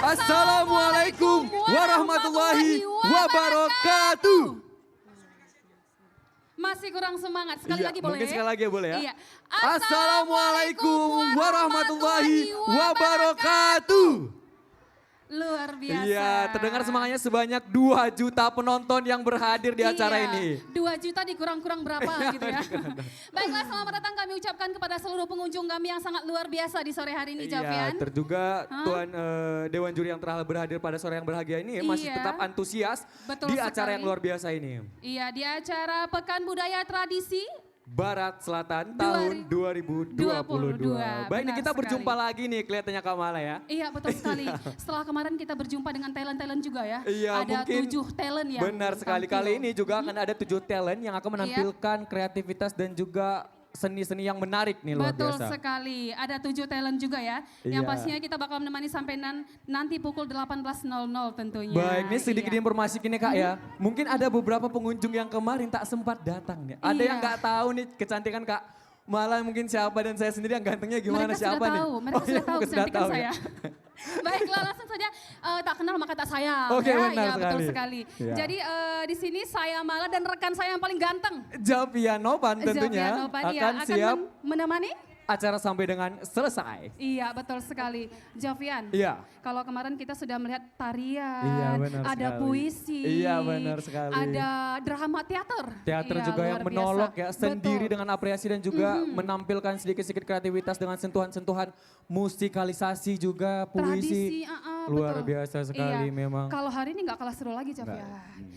Assalamualaikum warahmatullahi wabarakatuh. Masih kurang semangat, sekali lagi boleh? Mungkin sekali lagi boleh ya? Iya. Assalamualaikum warahmatullahi wabarakatuh. Luar biasa. Iya, terdengar semangatnya sebanyak 2 juta penonton yang berhadir di acara ini. 2 juta dikurang-kurang berapa gitu ya. Baiklah, selamat datang kami ucapkan kepada seluruh pengunjung kami yang sangat luar biasa di sore hari ini, Javian. Iya, terduga Tuan Dewan Juri yang telah berhadir pada sore yang berbahagia ini masih tetap antusias di acara yang luar biasa ini. Iya, di acara Pekan Budaya Tradisi Barat Selatan tahun 2022. Baik, nih kita berjumpa lagi nih kelihatannya Kamala ya. Iya, betul sekali. Setelah kemarin kita berjumpa dengan talent-talent juga ya. Iya, ada mungkin 7 talent ya. Benar sekali. Kali ini juga akan ada 7 talent yang akan menampilkan kreativitas dan juga seni-seni yang menarik nih, luar biasa. Betul sekali, ada 7 talent juga ya. Yang pastinya kita bakal menemani sampai nanti pukul 18.00 tentunya. Baik, ini sedikit informasi gini Kak ya. Mungkin ada beberapa pengunjung yang kemarin tak sempat datang nih. Ada yang nggak tahu nih kecantikan Kak. Malah mungkin siapa dan saya sendiri yang gantengnya gimana, mereka siapa sudah nih? Tahu. Mereka sudah tahu kecantikan saya. Ya? Baiklah, langsung saja tak kenal maka tak sayang. Oke, ya, benar sekali. Betul sekali. Ya. Jadi di sini saya Mala dan rekan saya yang paling ganteng. Javian Novan tentunya akan siap menemani acara sampai dengan selesai. Iya, betul sekali. Javian, kalau kemarin kita sudah melihat tarian, ada puisi, benar sekali. ada drama teater. Teater juga yang menolok ya, sendiri dengan apresiasi dan juga menampilkan sedikit-sedikit kreativitas dengan sentuhan-sentuhan musikalisasi juga, puisi. Luar biasa sekali memang. Kalau hari ini nggak kalah seru lagi, Javian.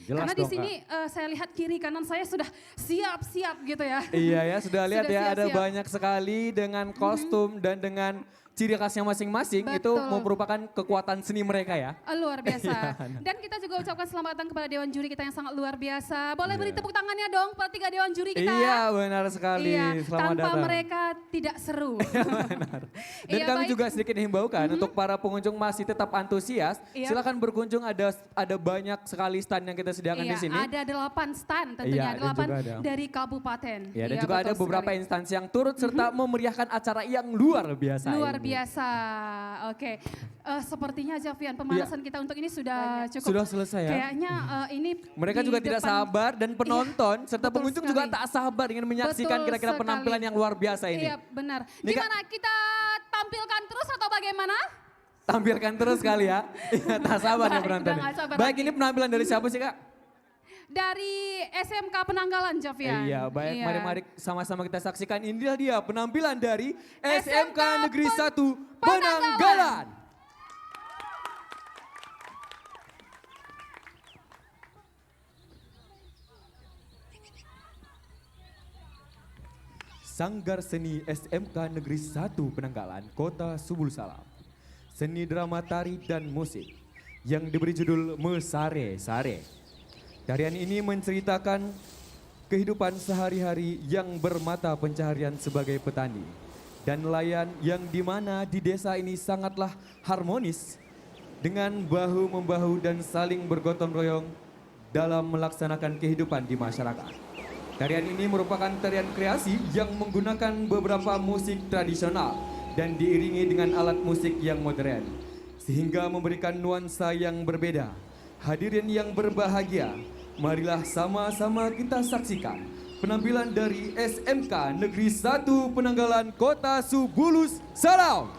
Jelas karena di sini saya lihat kiri kanan saya sudah siap-siap gitu ya. Iya ya, sudah lihat ya, ada banyak sekali dengan kostum dan dengan ciri khasnya masing-masing. Itu merupakan kekuatan seni mereka ya. Luar biasa. Dan kita juga ucapkan selamat datang kepada Dewan Juri kita yang sangat luar biasa. Boleh beri tepuk tangannya dong para 3 Dewan Juri kita. Iya, benar sekali. Selamat tanpa datang. mereka tidak seru. Benar. Dan kami juga sedikit himbaukan untuk para pengunjung masih tetap antusias. Silakan berkunjung, ada banyak sekali stand yang kita sediakan di sini. Ada 8 stand tentunya, 8 dari kabupaten. Dan juga ada beberapa instansi yang turut serta memeriahkan acara yang luar biasa biasa. Oke. Sepertinya Javian, pemanasan kita untuk ini sudah cukup. Sudah selesai ya. Kayaknya ini mereka juga tidak sabar dan penonton serta pengunjung juga tak sabar ingin menyaksikan kira-kira penampilan yang luar biasa ini. Iya, benar. Gimana, kita tampilkan terus atau bagaimana? Tampilkan terus kali ya. Tak sabar ya penonton. Baik, ini penampilan dari siapa sih Kak? Dari SMK Penanggalan, Javian. Iya, baik. Mari sama-sama kita saksikan. Inilah dia penampilan dari SMK Negeri 1 Penanggalan. Sanggar Seni SMK Negeri 1 Penanggalan, Kota Subul Salam. Seni drama tari dan musik yang diberi judul Mesare Sare. Tarian ini menceritakan kehidupan sehari-hari yang bermata pencaharian sebagai petani dan nelayan yang dimana di desa ini sangatlah harmonis dengan bahu-membahu dan saling bergotong royong dalam melaksanakan kehidupan di masyarakat. Tarian ini merupakan tarian kreasi yang menggunakan beberapa musik tradisional dan diiringi dengan alat musik yang modern sehingga memberikan nuansa yang berbeda. Hadirin yang berbahagia, marilah sama-sama kita saksikan penampilan dari SMK Negeri 1 Penanggalan Kota Subulus Salam.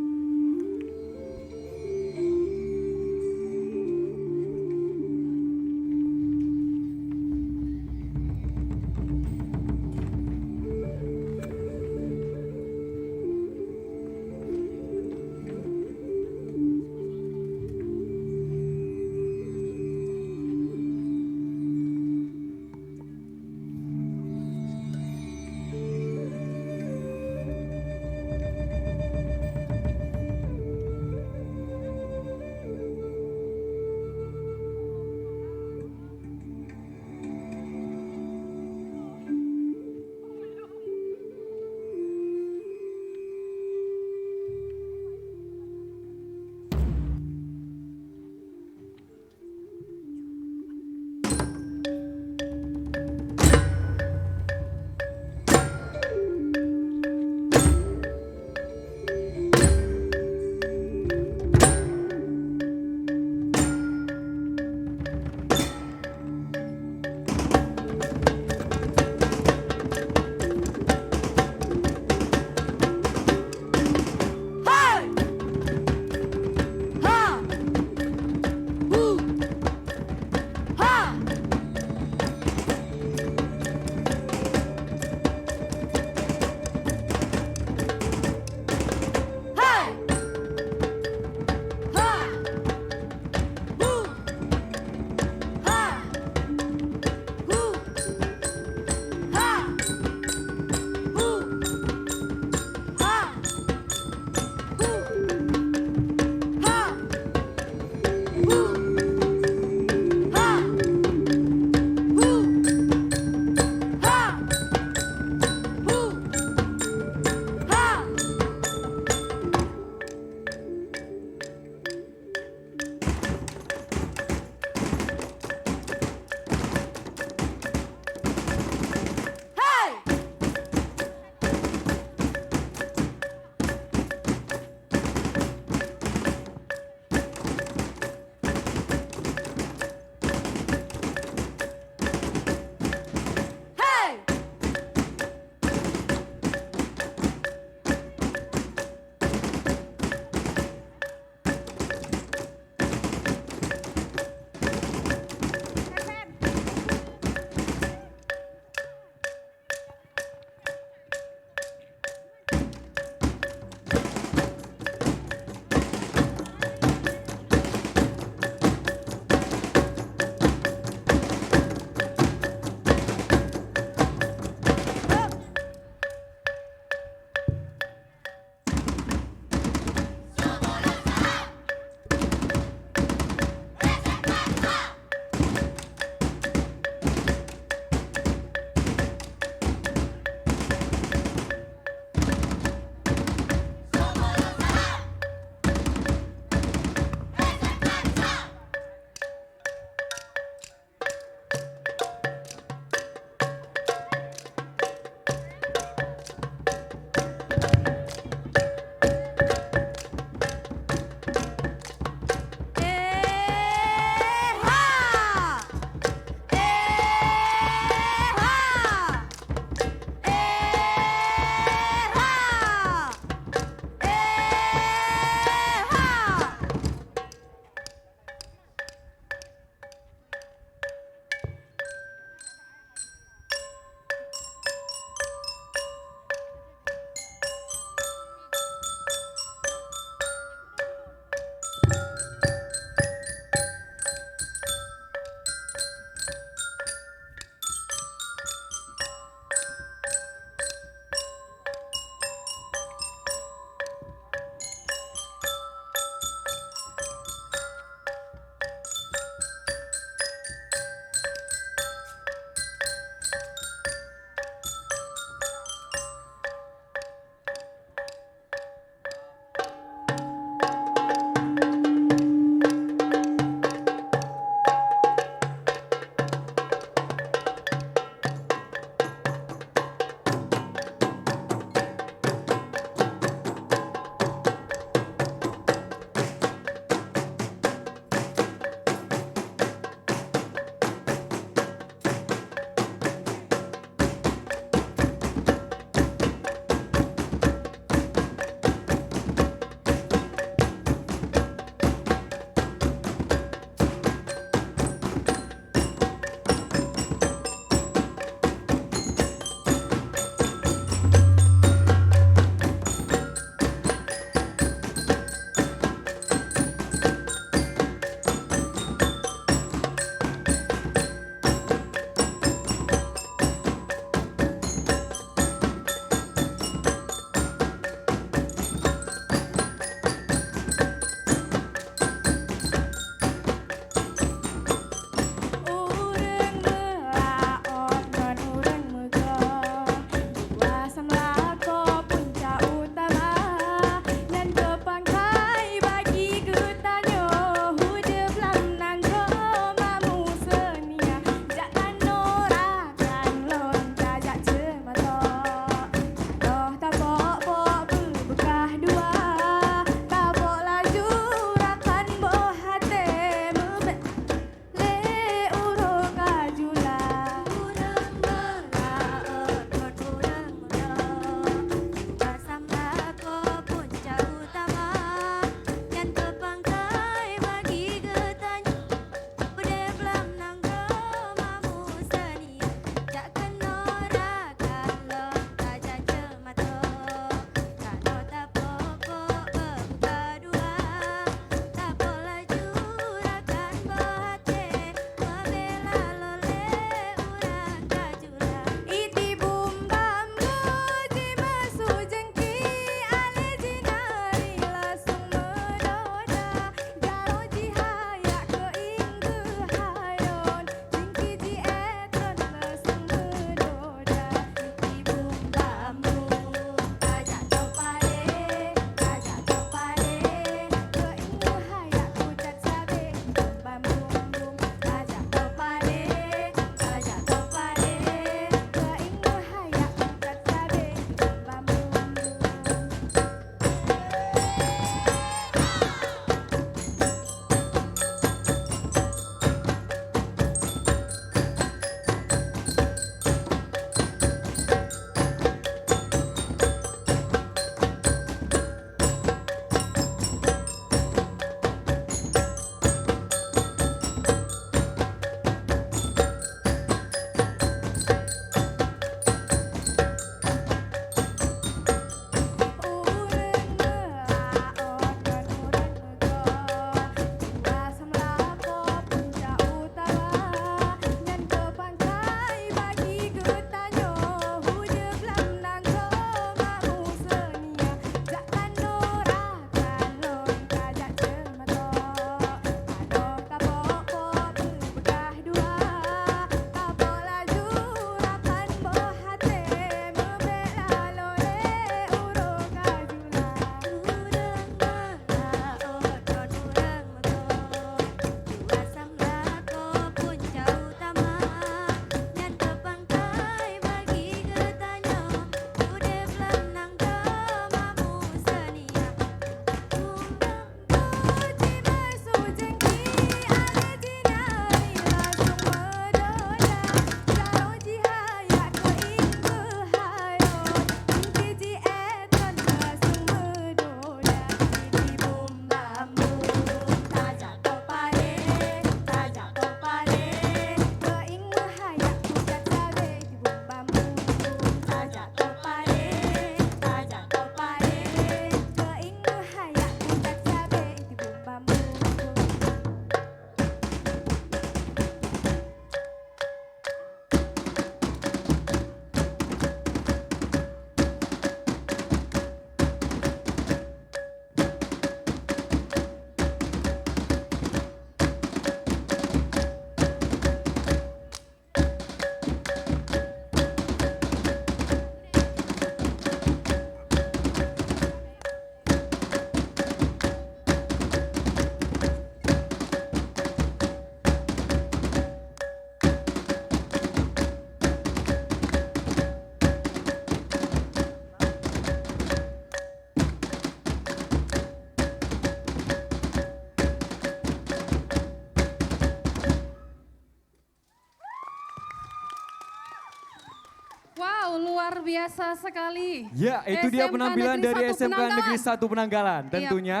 luar biasa sekali. Ya, itu dia SMK penampilan Negeri dari 1 SMK Negeri Penanggalan. 1 Penanggalan tentunya.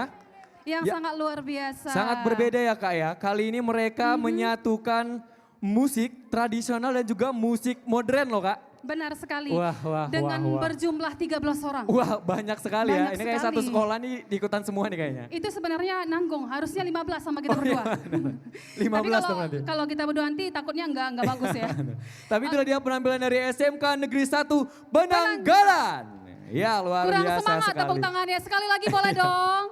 Yang Ya. sangat luar biasa. Sangat berbeda ya Kak ya. Kali ini mereka menyatukan musik tradisional dan juga musik modern loh Kak. Benar sekali. Wah, Dengan wah. berjumlah 13 orang. Wah banyak sekali ya. Banyak Ini kayak sekali. satu sekolah nih ikutan semua nih kayaknya. Itu sebenarnya nanggung, harusnya 15 sama kita berdua. iya, 15 Tapi dong nanti. kalau kita berdua nanti takutnya enggak bagus ya. Tapi itulah dia penampilan dari SMK Negeri 1 Penanggalan. Ya luar Kurang biasa semangat sekali. tepuk tangannya. Sekali lagi boleh dong.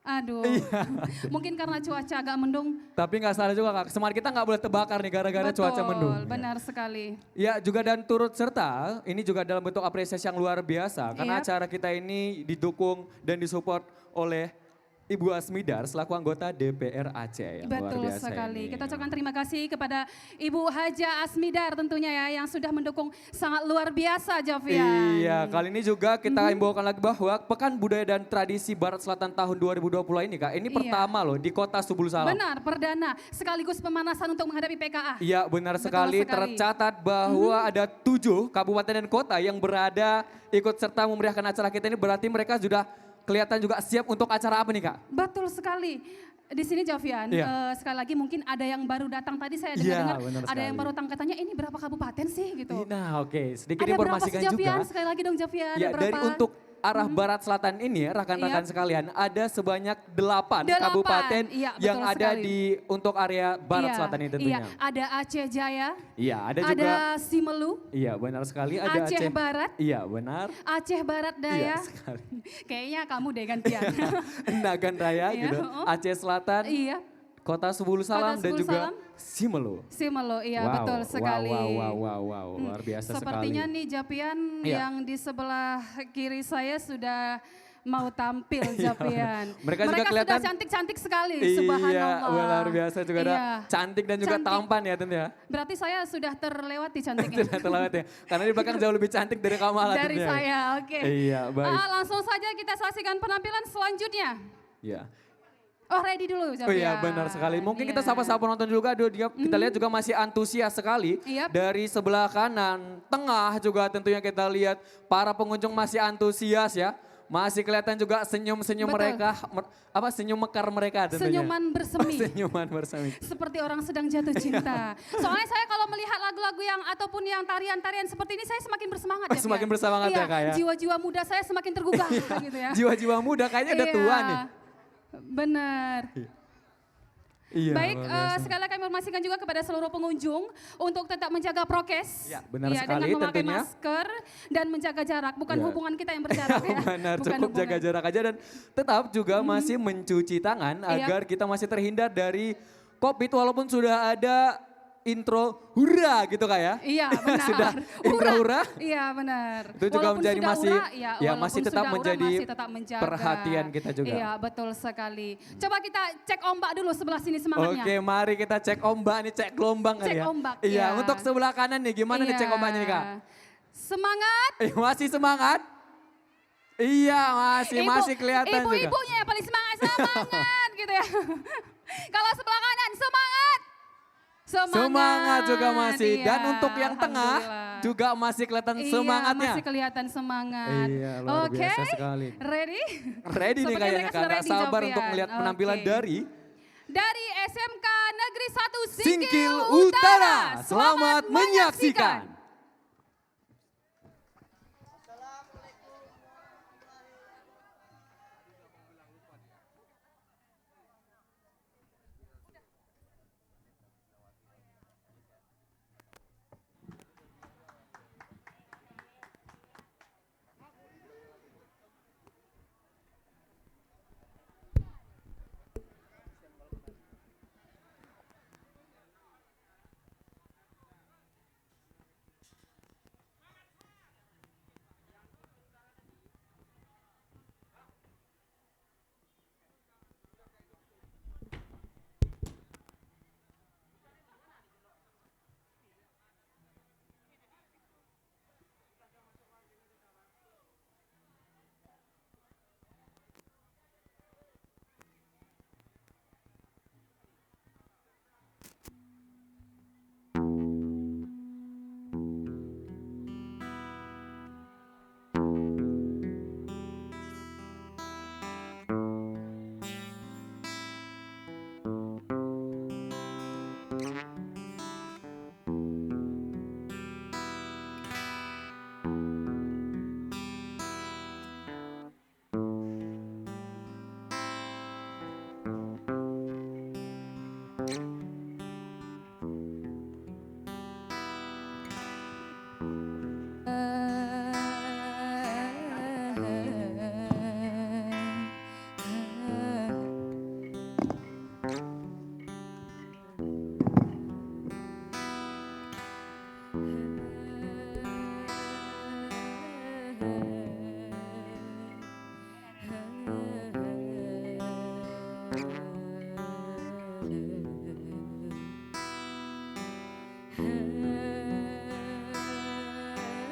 Aduh, Iya. mungkin karena cuaca agak mendung. Tapi nggak salah juga Kak, semangat kita nggak boleh terbakar nih gara-gara cuaca mendung. Benar sekali. Ya juga dan turut serta ini juga dalam bentuk apresiasi yang luar biasa. Karena Yap. acara kita ini didukung dan disupport oleh Ibu Asmidar selaku anggota DPR Aceh yang luar Betul biasa sekali. ini. Kita ucapkan terima kasih kepada Ibu Haja Asmidar tentunya ya yang sudah mendukung sangat luar biasa Jovian. Iya, kali ini juga kita imbaukan lagi bahwa Pekan Budaya dan Tradisi Barat Selatan tahun 2020 ini Kak, ini Iya. pertama loh di Kota Subul Salam. Benar, perdana sekaligus pemanasan untuk menghadapi PKA. Iya benar Betul sekali, sekali. tercatat bahwa ada 7 kabupaten dan kota yang berada ikut serta memeriahkan acara kita ini, berarti mereka sudah kelihatan juga siap untuk acara apa nih Kak? Betul sekali. Di sini Jovian, Iya. sekali lagi mungkin ada yang baru datang tadi saya Iya, dengar benar ada yang sekali. baru datang katanya ini berapa kabupaten sih gitu. Nah oke, sedikit Ada berapa sih informasikan Jovian? juga. Sekali lagi dong Jovian, Ya ada berapa? dari untuk arah barat selatan ini ya rekan-rekan Iya. sekalian, ada sebanyak 8 8, kabupaten iya, betul yang ada sekali. di untuk area barat Iya, selatan ini tentunya. Iya, ada Aceh Jaya, Iya, ada ada juga. Simelu, Iya benar sekali, ada Aceh Barat, Iya benar. Aceh Barat Iya Daya. sekali. Kayaknya kamu deh gantian. Nagan Raya Iya, gitu, oh. Aceh Selatan, Iya, Kota Subul Salam dan Subul juga Salam. Simelu. Simelu, iya Wow, betul sekali. Wow, luar biasa Sepertinya sekali. nih Japian Iya. yang di sebelah kiri saya sudah mau tampil Japian. Mereka juga kelihatan- sudah cantik-cantik sekali, Iya, subhanallah. luar biasa juga ada Iya. cantik dan juga Cantik. tampan ya tentunya. Berarti saya sudah terlewati cantiknya. Tidak terlewat ya, karena di belakang jauh lebih cantik dari Kamala Dari tentunya. saya, oke. Iya, baik. Langsung saja kita saksikan penampilan selanjutnya. Iya. Oh ready dulu Japian. Oh iya benar sekali. Mungkin kita Iya. sapa-sapa penonton juga, kita lihat juga masih antusias sekali. Yap. Dari sebelah kanan, tengah juga tentunya kita lihat para pengunjung masih antusias ya. Masih kelihatan juga senyum-senyum Betul. mereka, senyum mekar mereka tentunya. Senyuman bersemi. Senyuman bersemi. Seperti orang sedang jatuh cinta. Soalnya saya kalau melihat lagu-lagu yang ataupun yang tarian-tarian seperti ini saya semakin bersemangat ya. Semakin Pian. bersemangat Iya, ya, Kak, ya? Jiwa-jiwa muda saya semakin tergugah gitu ya. Jiwa-jiwa muda kayaknya udah tua Iya, nih. Benar. Iya, Baik, luar biasa. sekali lagi kami informasikan juga kepada seluruh pengunjung untuk tetap menjaga prokes. Ya, benar Iya, sekali dengan memakai tentunya. masker dan menjaga jarak. Bukan Ya. hubungan kita yang berjarak ya. Benar, Bukan cukup jaga hubungan. jarak aja dan tetap juga masih mencuci tangan Iya. agar kita masih terhindar dari COVID walaupun sudah ada intro hurra gitu Kak ya. Iya benar. Sudah intro hurra. Iya benar. Itu juga Walaupun menjadi sudah masih- hurra, ya, walaupun masih tetap sudah hurra, menjadi masih tetap menjaga. perhatian kita juga. Iya betul sekali. Coba kita cek ombak dulu sebelah sini semangatnya. Oke mari kita cek ombak nih, cek gelombang kali Cek ya. ombak, Iya, ya. untuk sebelah kanan nih gimana nih Iya. cek ombaknya nih Kak? Semangat. Masih semangat? Iya masih kelihatan juga. Ibu-ibunya yang paling semangat gitu ya. Kalau sebelah kanan semangat. Semangat juga masih. Iya, Dan untuk yang tengah alhamdulillah. juga masih kelihatan Iya, semangatnya. masih kelihatan semangat. Iya, luar Oke, biasa sekali. ready? Ready nih Sepertinya kayaknya mereka Kak, sudah nggak ready, sabar Jovian. untuk melihat penampilan Oke. dari SMK Negeri 1 Singkil Utara. Selamat menyaksikan.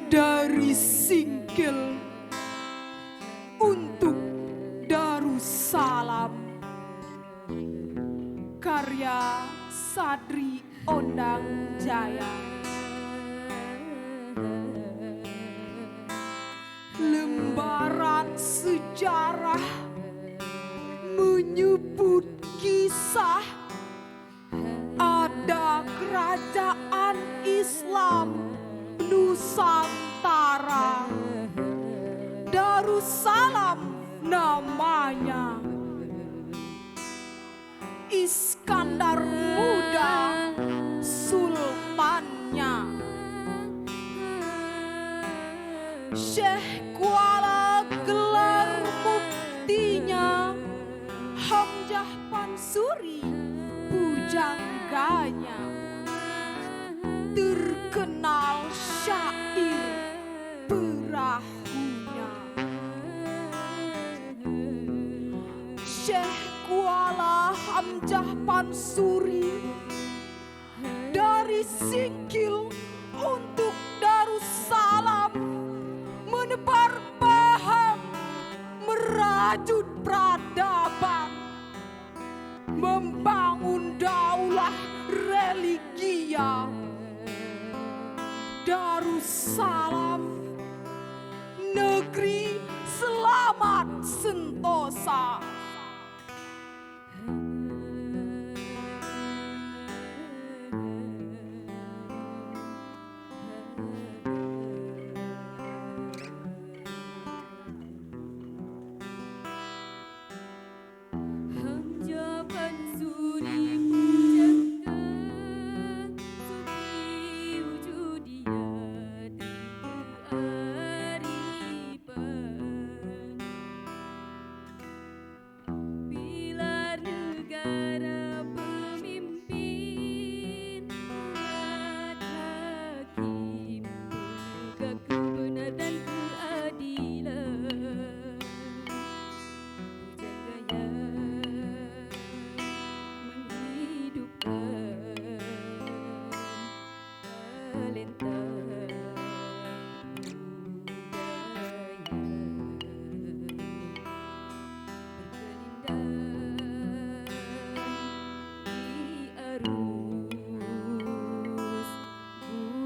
Dari Singkil untuk Darussalam, karya Sadri Ondang Jaya. Lembaran sejarah menyebut kisah ada kerajaan Islam Nusantara, Darussalam namanya. Iskandar Muda sultannya, Syekh Kuala gelar muftinya, Hamzah Pansuri pujangganya. Terkenal syair perahunya, Syekh Kuala Hamzah Pansuri dari Singkil untuk Darussalam, menebar paham, merajut peradaban, membangun daulah religia. Darussalam, negeri selamat sentosa. Hamzah Pansuri pujangga, suki wujudia kearifan. Pilar negara pemimpin, buat hakim, penegak kebenaran dan keadilan. Menghidupkan talenta budaya, berkelindan di arus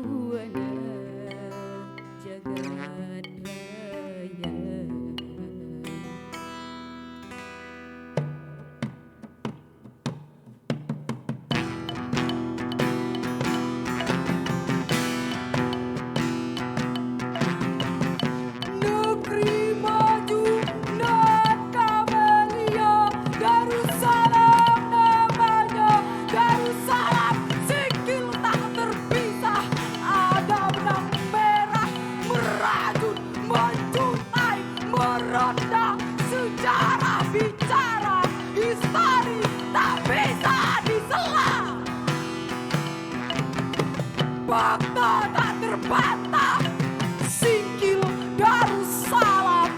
buana jagat raya. Negeri maju dan kamelia, Darussalam namanya. Darussalam Singkil tak terpisah, ada benang merah merajut, mencintai, meronda, sejarah bicara, histori tak bisa disela. Fakta tak terbantah, Singkil Darussalam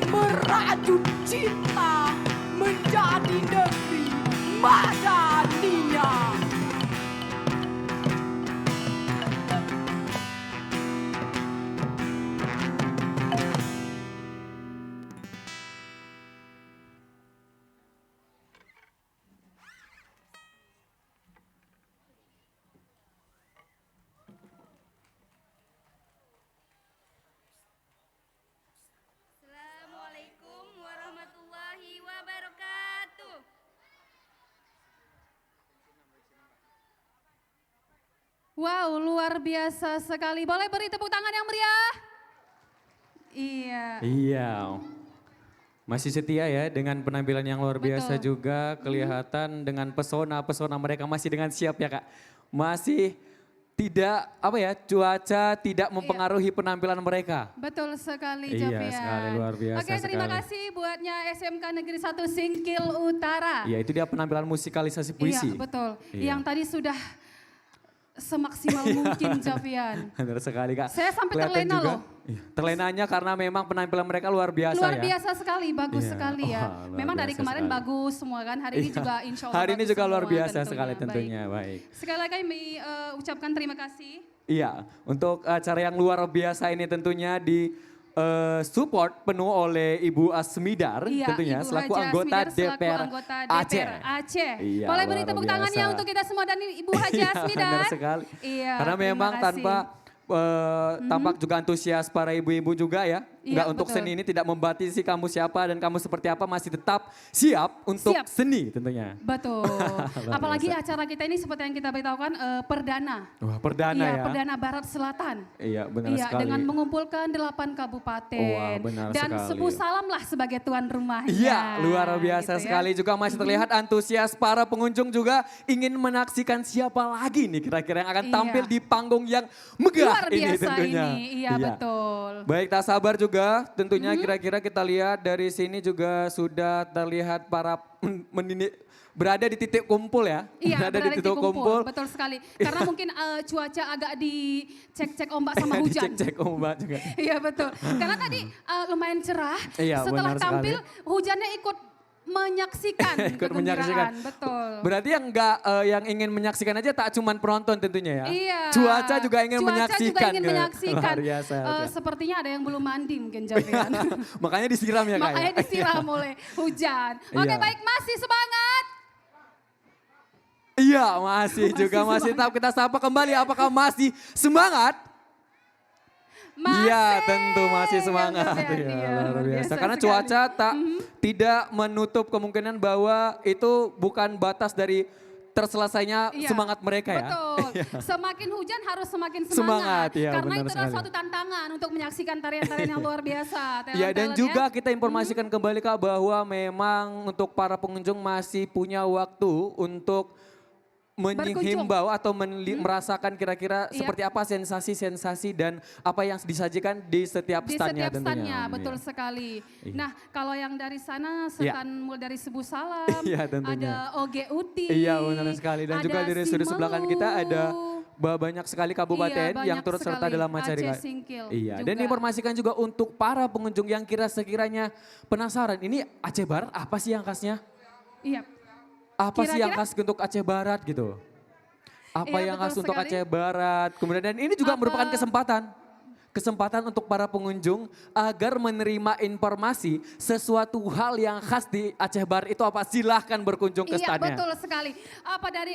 merajut cinta menjadi negeri Madaniyah. Assalamualaikum warahmatullahi wabarakatuh. Wow, luar biasa sekali. Boleh beri tepuk tangan yang meriah? Iya. Iya. Masih setia ya dengan penampilan yang luar biasa Betul. juga. Kelihatan dengan pesona-pesona mereka masih dengan siap ya Kak. Masih tidak apa ya, cuaca tidak mempengaruhi penampilan mereka. Betul sekali Iya, Jovian. sekali, luar biasa Oke, terima sekali. kasih buatnya SMK Negeri 1 Singkil Utara. Iya, itu dia penampilan musikalisasi puisi. Iya, betul. Iya. Yang tadi sudah semaksimal mungkin Javian. Benar sekali Kak. Saya sampai Kelihatan terlena juga, loh. iya, terlenanya karena memang penampilan mereka luar biasa Luar ya. biasa sekali, bagus Iya. sekali ya. Wah, luar Memang dari biasa kemarin sekali. bagus semua kan, hari ini Iya. juga insya Allah Hari ini bagus juga luar semua biasa sekali tentunya. Baik. Baik. Sekali lagi kami ucapkan terima kasih. Iya, untuk acara yang luar biasa ini tentunya di support penuh oleh Ibu Asmidar Iya, tentunya Ibu selaku Haja anggota Asmidar selaku DPR anggota Aceh. DPR Aceh. Iya, Boleh beri luar tepuk tangannya biasa. untuk kita semua dan Ibu Haja Iya, Asmidar. benar sekali. Iya, Karena terima memang kasih. tanpa tampak juga antusias para ibu-ibu juga ya. Iya, Enggak untuk betul. seni ini tidak membatasi kamu siapa dan kamu seperti apa, masih tetap siap untuk Siap. seni tentunya. Betul. Luar Apalagi biasa. acara kita ini seperti yang kita beritahukan perdana. Wah, perdana Iya, ya. perdana Barat Selatan. Iya, benar Iya, sekali. dengan mengumpulkan 8 kabupaten. Wah, benar dan sekali. Sebu Salam lah sebagai tuan rumahnya. Iya, luar biasa gitu ya. sekali juga masih terlihat antusias para pengunjung juga ingin menyaksikan siapa lagi nih kira-kira yang akan Iya. tampil di panggung yang megah Luar ini biasa tentunya. ini, iya betul. Baik, tak sabar juga tentunya kira-kira kita lihat dari sini juga sudah terlihat para berada di titik kumpul ya. Iya, berada di titik kumpul. betul sekali. Karena mungkin cuaca agak dicek-cek ombak sama hujan. Dicek-cek ombak juga. Iya betul. Karena tadi lumayan cerah. Iya, Setelah benar tampil hujannya ikut menyaksikan Ikut menyaksikan. kegembiraan. Betul. Berarti yang enggak yang ingin menyaksikan aja tak cuman penonton tentunya ya. Iya. Cuaca juga ingin Cuaca menyaksikan. juga ingin gitu. menyaksikan. Luar biasa. oke. Sepertinya ada yang belum mandi mungkin Javian. Makanya disiram ya Kak. Makanya ya? disiram oleh hujan. Oke Iya. baik, masih semangat. Iya masih juga masih tetap kita sapa kembali. Apakah masih semangat? Masih. Iya tentu masih semangat. Javian. Iya, Iya, luar biasa. Karena sekali. cuaca tidak menutup kemungkinan bahwa itu bukan batas dari terselesainya Iya, semangat mereka ya. Betul. Semakin hujan harus semakin Semangat, semangat. iya, Karena benar itu adalah sekali. suatu tantangan untuk menyaksikan tarian-tarian yang luar biasa. Ya dan Talent-talent juga ya. kita informasikan kembali Kak bahwa memang untuk para pengunjung masih punya waktu untuk menghimbau atau merasakan kira-kira Iya. seperti apa sensasi-sensasi dan apa yang disajikan di setiap Di standnya setiap tentunya. standnya, betul Iya. sekali. Iya. Nah kalau yang dari sana Iya. stand mulai dari Sebu Salam, Iya, tentunya. ada Oge Uti. Iya benar sekali dan juga ada dari sudut sebelah kanan kita ada Simelu. banyak sekali kabupaten Iya, yang banyak turut serta sekali. dalam acara Aceh ini. Singkil Iya, juga. dan diinformasikan juga untuk para pengunjung yang sekiranya penasaran, ini Aceh Barat apa sih yang khasnya? Iya. Apa sih yang Kira-kira? khas untuk Aceh Barat gitu? Apa Iya, yang betul khas untuk sekali. Aceh Barat? Kemudian dan ini juga Apa- merupakan kesempatan untuk para pengunjung agar menerima informasi sesuatu hal yang khas di Aceh Barat itu apa? Silahkan berkunjung ke Iya standnya. betul sekali. Apa dari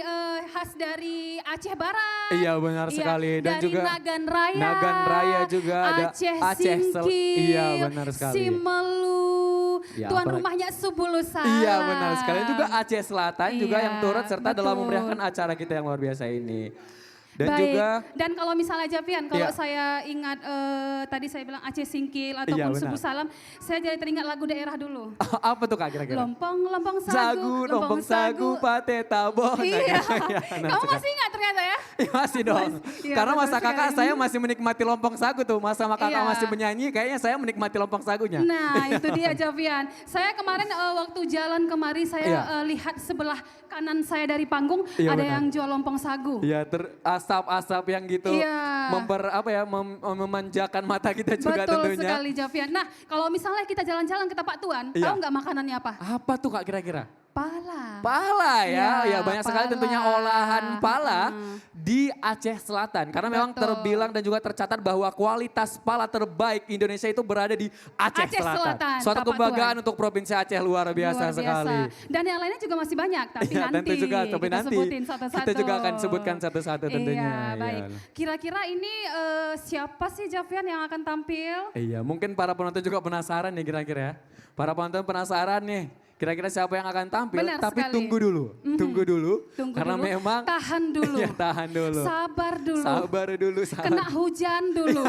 khas dari Aceh Barat? Iya benar Iya, sekali dan dari juga Nagan Raya. Nagan Raya juga ada Aceh Singkil. Iya benar sekali. Simelu. Ya, Tuan apalagi- rumahnya Subulu Salam. Iya benar sekali. Juga Aceh Selatan juga Iya, yang turut serta dalam betul. memeriahkan acara kita yang luar biasa ini. Dan Baik. juga Dan kalau misalnya Javian, kalau Iya. saya ingat tadi saya bilang Aceh Singkil ataupun Iya, benar. Subuh Salam, saya jadi teringat lagu daerah dulu. apa tuh Kak kira-kira? Lompong Sagu, lompong sagu, pate tabon. Iya. benar Kamu sekali. masih ingat ternyata ya? Iya masih dong. Iya, Karena betul masa kakak sekali. saya masih menikmati lompong sagu tuh. Masa kakak Iya. masih menyanyi kayaknya saya menikmati lompong sagunya. Nah itu dia Javian. Saya kemarin waktu jalan kemari saya Iya. lihat sebelah kanan saya dari panggung Iya, ada benar. yang jual lompong sagu. Iya asap-asap yang gitu Iya. memanjakan mata kita juga Betul tentunya. sekali Javian. Nah kalau misalnya kita jalan-jalan ke Tapak Tuan, Iya. tahu nggak makanannya apa? Apa tuh Kak kira-kira? Pala. Pala ya, Iya, ya banyak sekali pala. tentunya olahan pala Hmm. di Aceh Selatan. Karena memang Betul. terbilang dan juga tercatat bahwa kualitas pala terbaik Indonesia itu berada di Aceh, Aceh Selatan. Selatan, Suatu Tapak kebanggaan Tuan. untuk Provinsi Aceh luar biasa, Luar sekali. Dan yang lainnya juga masih banyak, tapi Ya, nanti tentu juga, tapi kita nanti sebutin satu-satu. kita juga akan sebutkan satu-satu tentunya. Iya, Iya. baik. Kira-kira ini siapa sih Javian yang akan tampil? Iya, mungkin para penonton juga penasaran nih kira-kira ya. Para penonton penasaran nih. Kira-kira siapa yang akan tampil, Benar tapi sekali. tunggu dulu. Tunggu dulu. Tunggu karena dulu, memang tahan dulu. Iya, tahan dulu. Sabar dulu. Sabar dulu, sabar. Kena hujan dulu.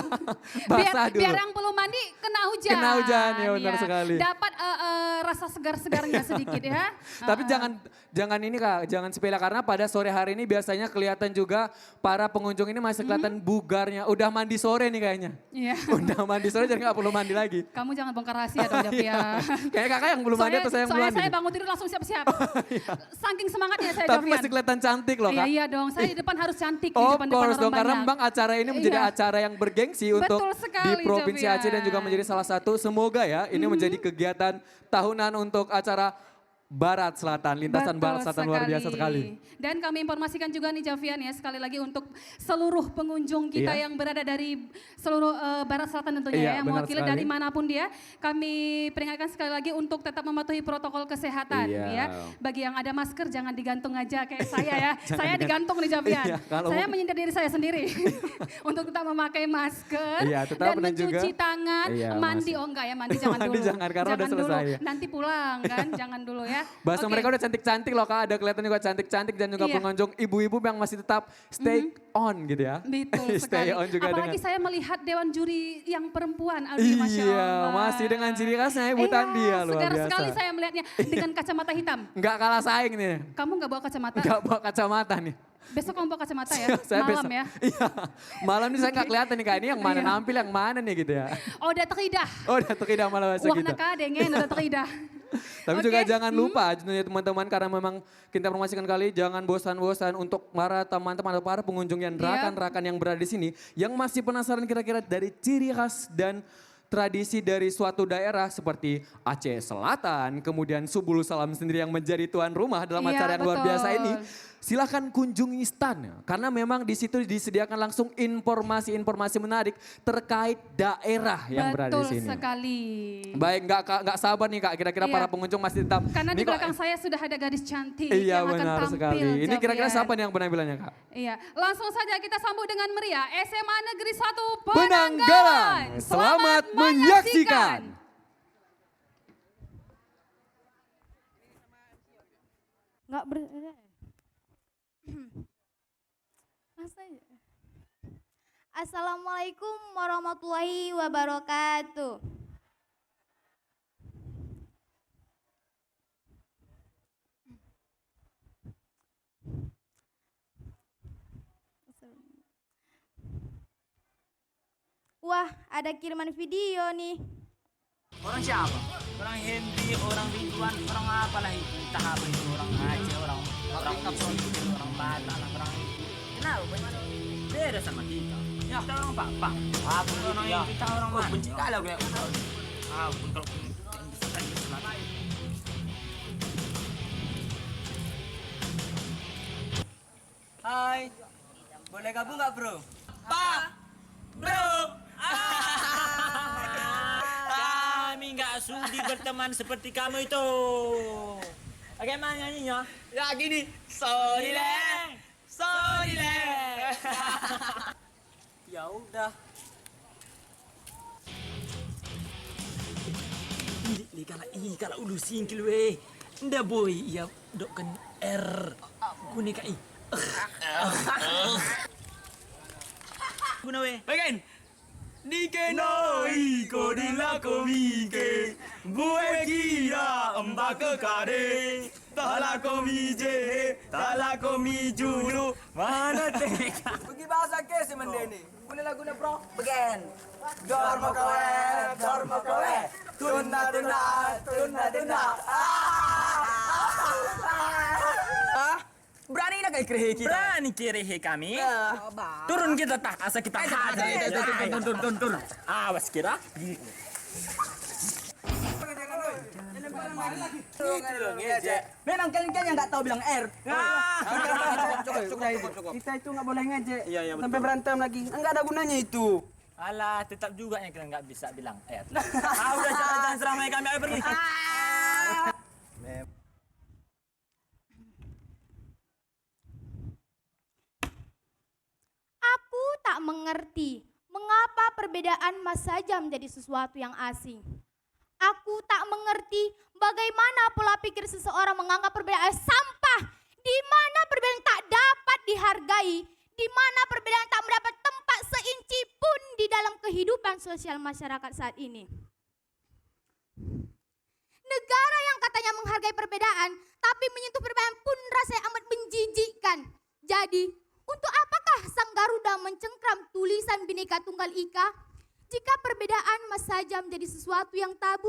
Basah dulu. Biar yang belum mandi kena hujan. Kena hujan, ya benar sekali. Dapat rasa segar-segarnya sedikit ya. Tapi jangan ini Kak, jangan sepele karena pada sore hari ini biasanya kelihatan juga para pengunjung ini masih kelihatan bugarnya. Udah mandi sore nih kayaknya. Iya. Udah mandi sore jadi nggak perlu mandi lagi. Kamu jangan bongkar rahasia dong Javian. Kayak kakak yang belum mandi atau saya yang belum duluan saya ini. bangun tidur langsung siap-siap. Saking semangatnya saya Tapi Jovian. masih kelihatan cantik loh Iya, Kak. iya dong, saya di depan harus cantik di Of depan course orang dong, karena banyak. memang acara ini menjadi Iya. acara yang bergengsi untuk Betul di sekali, Provinsi Jovian. Aceh dan juga menjadi salah satu. Semoga ya ini menjadi kegiatan tahunan untuk acara Barat Selatan, lintasan Betul Barat Selatan luar biasa sekali. Dan kami informasikan juga nih Jovian ya, sekali lagi untuk seluruh pengunjung kita Iya. yang berada dari seluruh Barat Selatan tentunya Iya, ya, yang benar mewakili sekali. dari manapun dia. Kami peringatkan sekali lagi untuk tetap mematuhi protokol kesehatan Iya. ya. Bagi yang ada masker jangan digantung aja kayak saya ya. Jangan Saya digantung nih Jovian. Iya, kalau Saya mau- menyindir diri saya sendiri untuk tetap memakai masker Iya, tetap dan dan juga- mencuci tangan, Iya, mandi. masih. Oh enggak ya, mandi jangan Mandi dulu. jangan, karena udah dulu. selesai ya. Nanti pulang kan, jangan dulu ya. Bahasa Oke. mereka udah cantik-cantik loh Kak, ada kelihatan juga cantik-cantik dan juga Iya. pengunjung ibu-ibu yang masih tetap stay on gitu ya. Betul Stay sekali. on juga Apalagi dengan... saya melihat Dewan Juri yang perempuan, Aldi, Masya Iya, Allah. masih dengan ciri khasnya Ibu Iya, Tandi ya, luar segar biasa. sekali saya melihatnya dengan kacamata hitam. Nggak kalah saing nih, Kamu nggak bawa kacamata? nggak bawa kacamata nih. Besok kamu bawa kacamata ya? Saya Malam besok- ya? Iya, malam ini saya nggak kelihatan nih Kak, ini yang mana Iya. nampil, yang mana nih gitu ya. Oh, udah teridah. Oh udah tidak malah bahasa Wah, kita. nakadengen, udah teridah. Tapi Oke, juga jangan lupa tentunya teman-teman karena memang kita informasikan kali jangan bosan-bosan untuk para teman-teman atau para pengunjung yang Iya. rakan-rakan yang berada di sini yang masih penasaran kira-kira dari ciri khas dan tradisi dari suatu daerah seperti Aceh Selatan, kemudian Subul Salam sendiri yang menjadi tuan rumah dalam Iya, acara yang luar betul. biasa ini. Silahkan kunjungi stand karena memang di situ disediakan langsung informasi-informasi menarik terkait daerah yang berada di Betul sini. sekali. Baik, nggak sabar nih Kak, kira-kira Iya. para pengunjung masih tetap. Karena Ini di kok- belakang saya sudah ada gadis cantik Iya yang akan benar tampil. sekali. Ini kira-kira Jovian. siapa nih yang penampilannya Kak? Iya, langsung saja kita sambut dengan meriah SMA Negeri 1 Penanggalan. Penanggalan. Selamat menyaksikan. Nggak ber... Masa ya? Assalamualaikum warahmatullahi wabarakatuh. Wah, ada kiriman video nih. Orang siapa? Orang Henry, orang Ridwan, orang apa lah itu? Entah apa itu, orang Aceh, orang Solo, orang Batak, orang kenapa banyak? Beda sama kita. Ya, kita orang apa? Apa orang yang kita orang mana? Benci kalau gue. Ah, untuk Hai, boleh gabung nggak bro? Pak, bro. Kami nggak sudi berteman seperti kamu itu. Bagaimana nyanyinya? Ya gini, sorry le. Ya udah. Kalau ulu singkil we. Nda boy, ya dok kan R. Kuni kai. Guna we. Bagian. Nike noi ko dila ko mike bue kira amba ke kare tala ko mije tala ko mijulu mana teka Pergi bahasa ke si Mendeni. Guna lagu na bro. Bagian. Dormo kawe. Tuna. Berani nak ikrehe kita. berani kirehe kami turun kita tak asa kita hajar turun awas kira Memang kalian yang nggak tahu bilang R. Cukup. Kita itu nggak boleh ngejek. Iya, betul. Sampai berantem lagi. Nggak ada gunanya itu. alah tetap juga yang kita nggak bisa bilang R udah jangan seramai kami ayo pergi Aku tak mengerti mengapa perbedaan Mas saja menjadi sesuatu yang asing. Aku tak mengerti bagaimana pola pikir seseorang menganggap perbedaan sampah, di mana perbedaan tak dapat dihargai, di mana perbedaan tak mendapat tempat seinci pun di dalam kehidupan sosial masyarakat saat ini. Negara yang katanya menghargai perbedaan, tapi menyentuh perbedaan pun rasanya amat menjijikkan. Jadi, untuk apakah Sang Garuda mencengkram tulisan Bhinneka Tunggal Ika jika perbedaan Mas saja menjadi sesuatu yang tabu?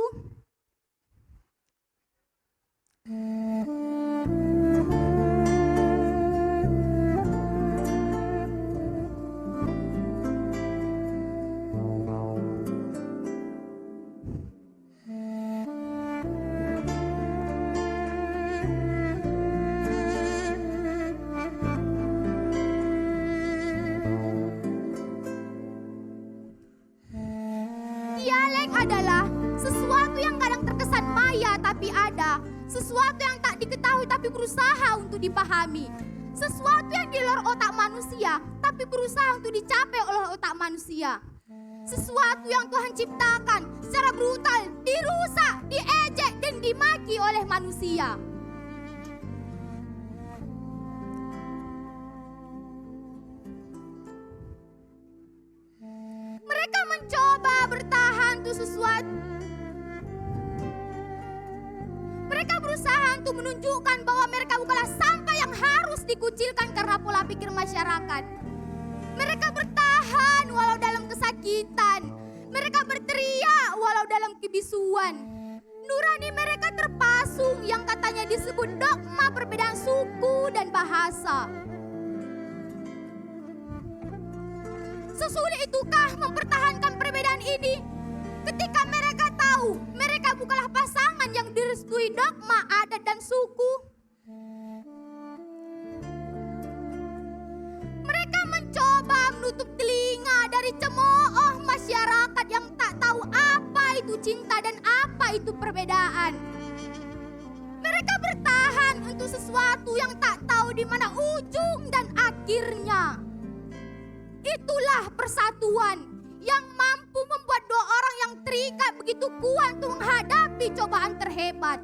tapi ada. Sesuatu yang tak diketahui tapi berusaha untuk dipahami. Sesuatu yang di luar otak manusia tapi berusaha untuk dicapai oleh otak manusia. Sesuatu yang Tuhan ciptakan secara brutal dirusak, diejek dan dimaki oleh manusia. Mereka mencoba bertahan untuk sesuatu. Mereka berusaha untuk menunjukkan bahwa mereka bukanlah sampah yang harus dikucilkan karena pola pikir masyarakat. Mereka bertahan walau dalam kesakitan. Mereka berteriak walau dalam kebisuan. Nurani mereka terpasung yang katanya disebut dogma perbedaan suku dan bahasa. Sesulit itukah mempertahankan perbedaan ini? Ketika mereka tahu mereka bukanlah pasangan yang direstui dogma adat dan suku. Mereka mencoba menutup telinga dari cemooh masyarakat yang tak tahu apa itu cinta dan apa itu perbedaan. Mereka bertahan untuk sesuatu yang tak tahu di mana ujung dan akhirnya. Itulah persatuan yang mampu membuat dua orang yang terikat begitu kuat untuk menghadapi cobaan terhebat.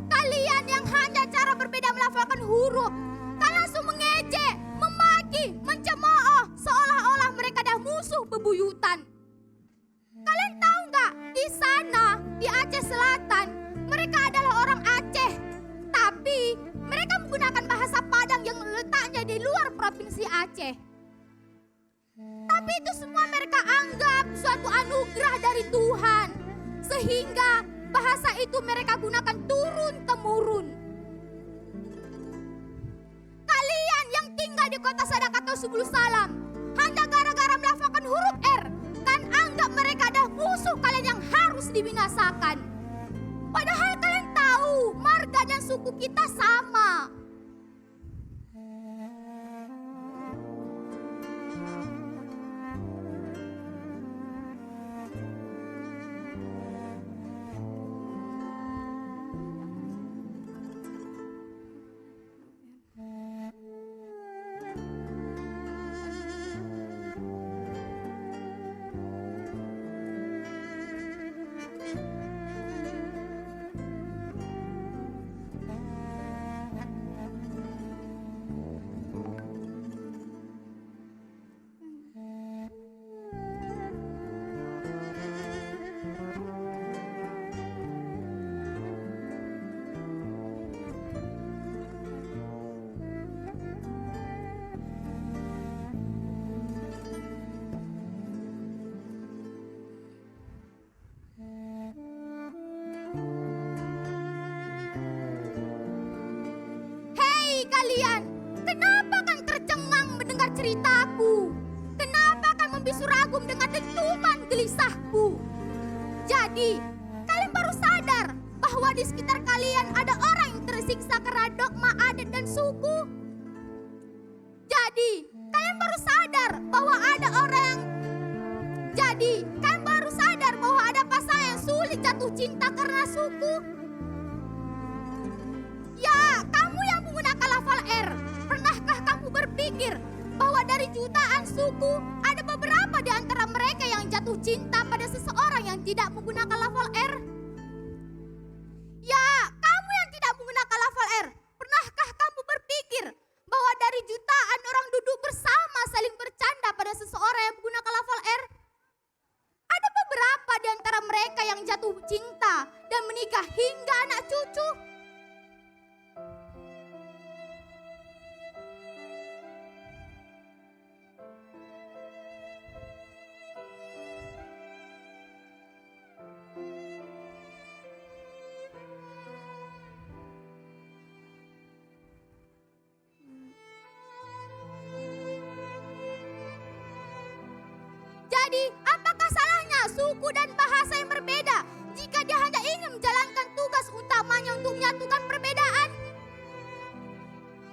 Kalian yang hanya cara berbeda melafalkan huruf, kalian langsung mengejek, memaki, mencemooh seolah-olah mereka dah musuh bebuyutan. Kalian tahu nggak, di sana, di Aceh Selatan, mereka adalah orang Aceh. Tapi mereka menggunakan bahasa Padang yang letaknya di luar provinsi Aceh. Tapi itu semua mereka anggap suatu anugerah dari Tuhan. Sehingga bahasa itu mereka gunakan turun-temurun. Kalian yang tinggal di kota Sadak atau Subul Salam, hanya gara-gara melafalkan huruf R, kan anggap mereka adalah musuh kalian yang harus dibinasakan. Padahal kalian tahu marga dan suku kita sama. Kalian, kenapa kan tercengang mendengar ceritaku? Kenapa kan membisu ragum dengan dentuman gelisahku? Jadi, kalian baru sadar bahwa di sekitar kalian ada orang yang tersiksa karena dogma adat dan suku? Jadi, kalian baru sadar bahwa ada pasangan yang sulit jatuh cinta karena suku? Ya, kamu yang menggunakan lafal R, pernahkah kamu berpikir bahwa dari jutaan suku ada beberapa di antara mereka yang jatuh cinta pada seseorang yang tidak menggunakan lafal R? Ya, kamu yang tidak menggunakan lafal R, pernahkah kamu berpikir bahwa dari jutaan orang duduk bersama saling bercanda pada seseorang yang menggunakan lafal R? Ada beberapa di antara mereka yang jatuh cinta dan menikah hingga anak cucu. Jadi, apakah salahnya suku dan bahasa yang berbeda jika dia hanya ingin menjalankan tugas utamanya untuk menyatukan perbedaan?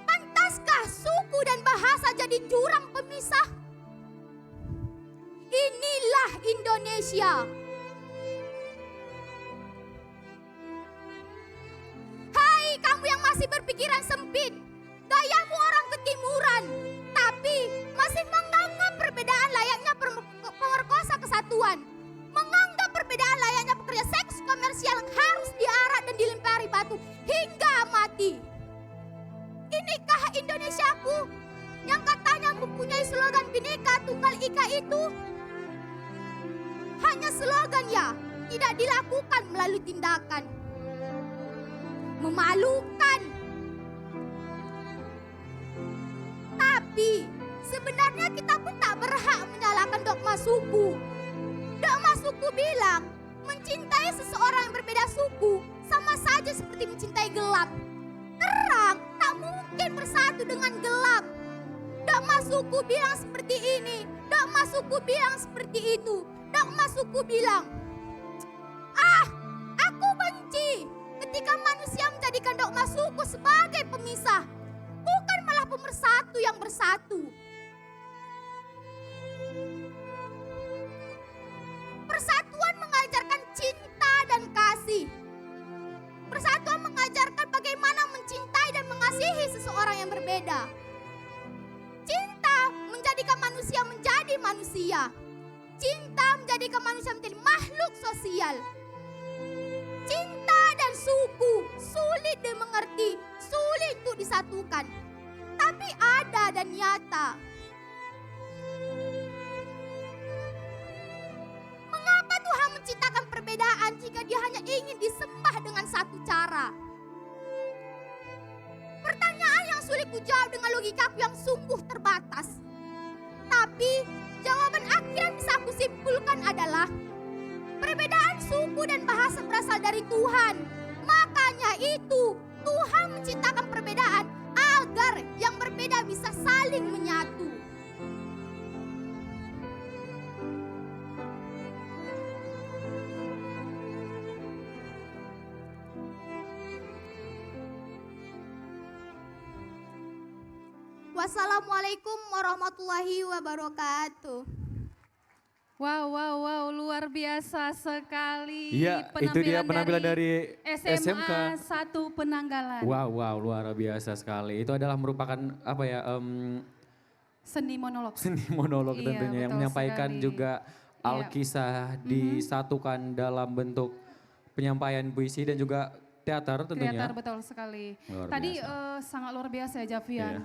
Pantaskah suku dan bahasa jadi jurang pemisah. Inilah Indonesia. Hai kamu yang masih berpikiran sempit, gayamu orang ketimuran, tapi masih menganggap perbedaan layaknya pemerkosa kesatuan. Menganggap perbedaan layaknya pekerja seks komersial yang harus diarak dan dilempari batu hingga mati. Inikah Indonesiaku yang katanya mempunyai slogan Bhinneka Tunggal Ika itu? Hanya slogan ya, tidak dilakukan melalui tindakan. Memalukan. Tapi sebenarnya kita pun tak berhak menyalahkan dogma suku. Dogma suku bilang mencintai seseorang yang berbeda suku sama saja seperti mencintai gelap. Terang tak mungkin bersatu dengan gelap. Dogma suku bilang seperti ini, dogma suku bilang seperti itu. Dogma suku bilang, aku benci ketika manusia menjadikan dogma suku sebagai pemisah, bukan malah pemersatu yang bersatu. Persatuan mengajarkan cinta dan kasih. Persatuan mengajarkan bagaimana mencintai dan mengasihi seseorang yang berbeda. Cinta menjadikan manusia menjadi manusia. Cinta menjadikan manusia menjadi makhluk sosial. Cinta dan suku sulit dimengerti, sulit untuk disatukan. Tapi ada dan nyata. Mengapa Tuhan menciptakan perbedaan jika dia hanya ingin disembah dengan satu cara? Pertanyaan yang sulit kujawab dengan logikaku yang sungguh terbatas. Tapi jawaban akhir yang bisa aku simpulkan adalah perbedaan suku dan bahasa berasal dari Tuhan. Makanya itu Tuhan menciptakan perbedaan agar yang berbeda bisa saling menyatu. Wassalamualaikum warahmatullahi wabarakatuh. Wow, luar biasa sekali. Iya, itu dia penampilan dari SMA 1 Penanggalan. Wow, luar biasa sekali. Itu adalah merupakan apa ya? Seni monolog. Seni monolog Iya, tentunya yang betul menyampaikan sekali. juga Iya. alkisah disatukan dalam bentuk penyampaian puisi dan juga teater tentunya. Teater betul sekali. Luar Tadi biasa. sangat luar biasa ya Javian. Iya.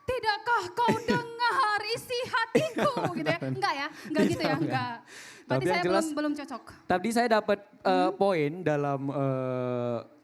Tidakkah kau dengar isi hatiku gitu ya? Enggak ya? Enggak gitu ya? Enggak. Berarti Tapi yang saya jelas- belum cocok. Tadi saya dapat poin dalam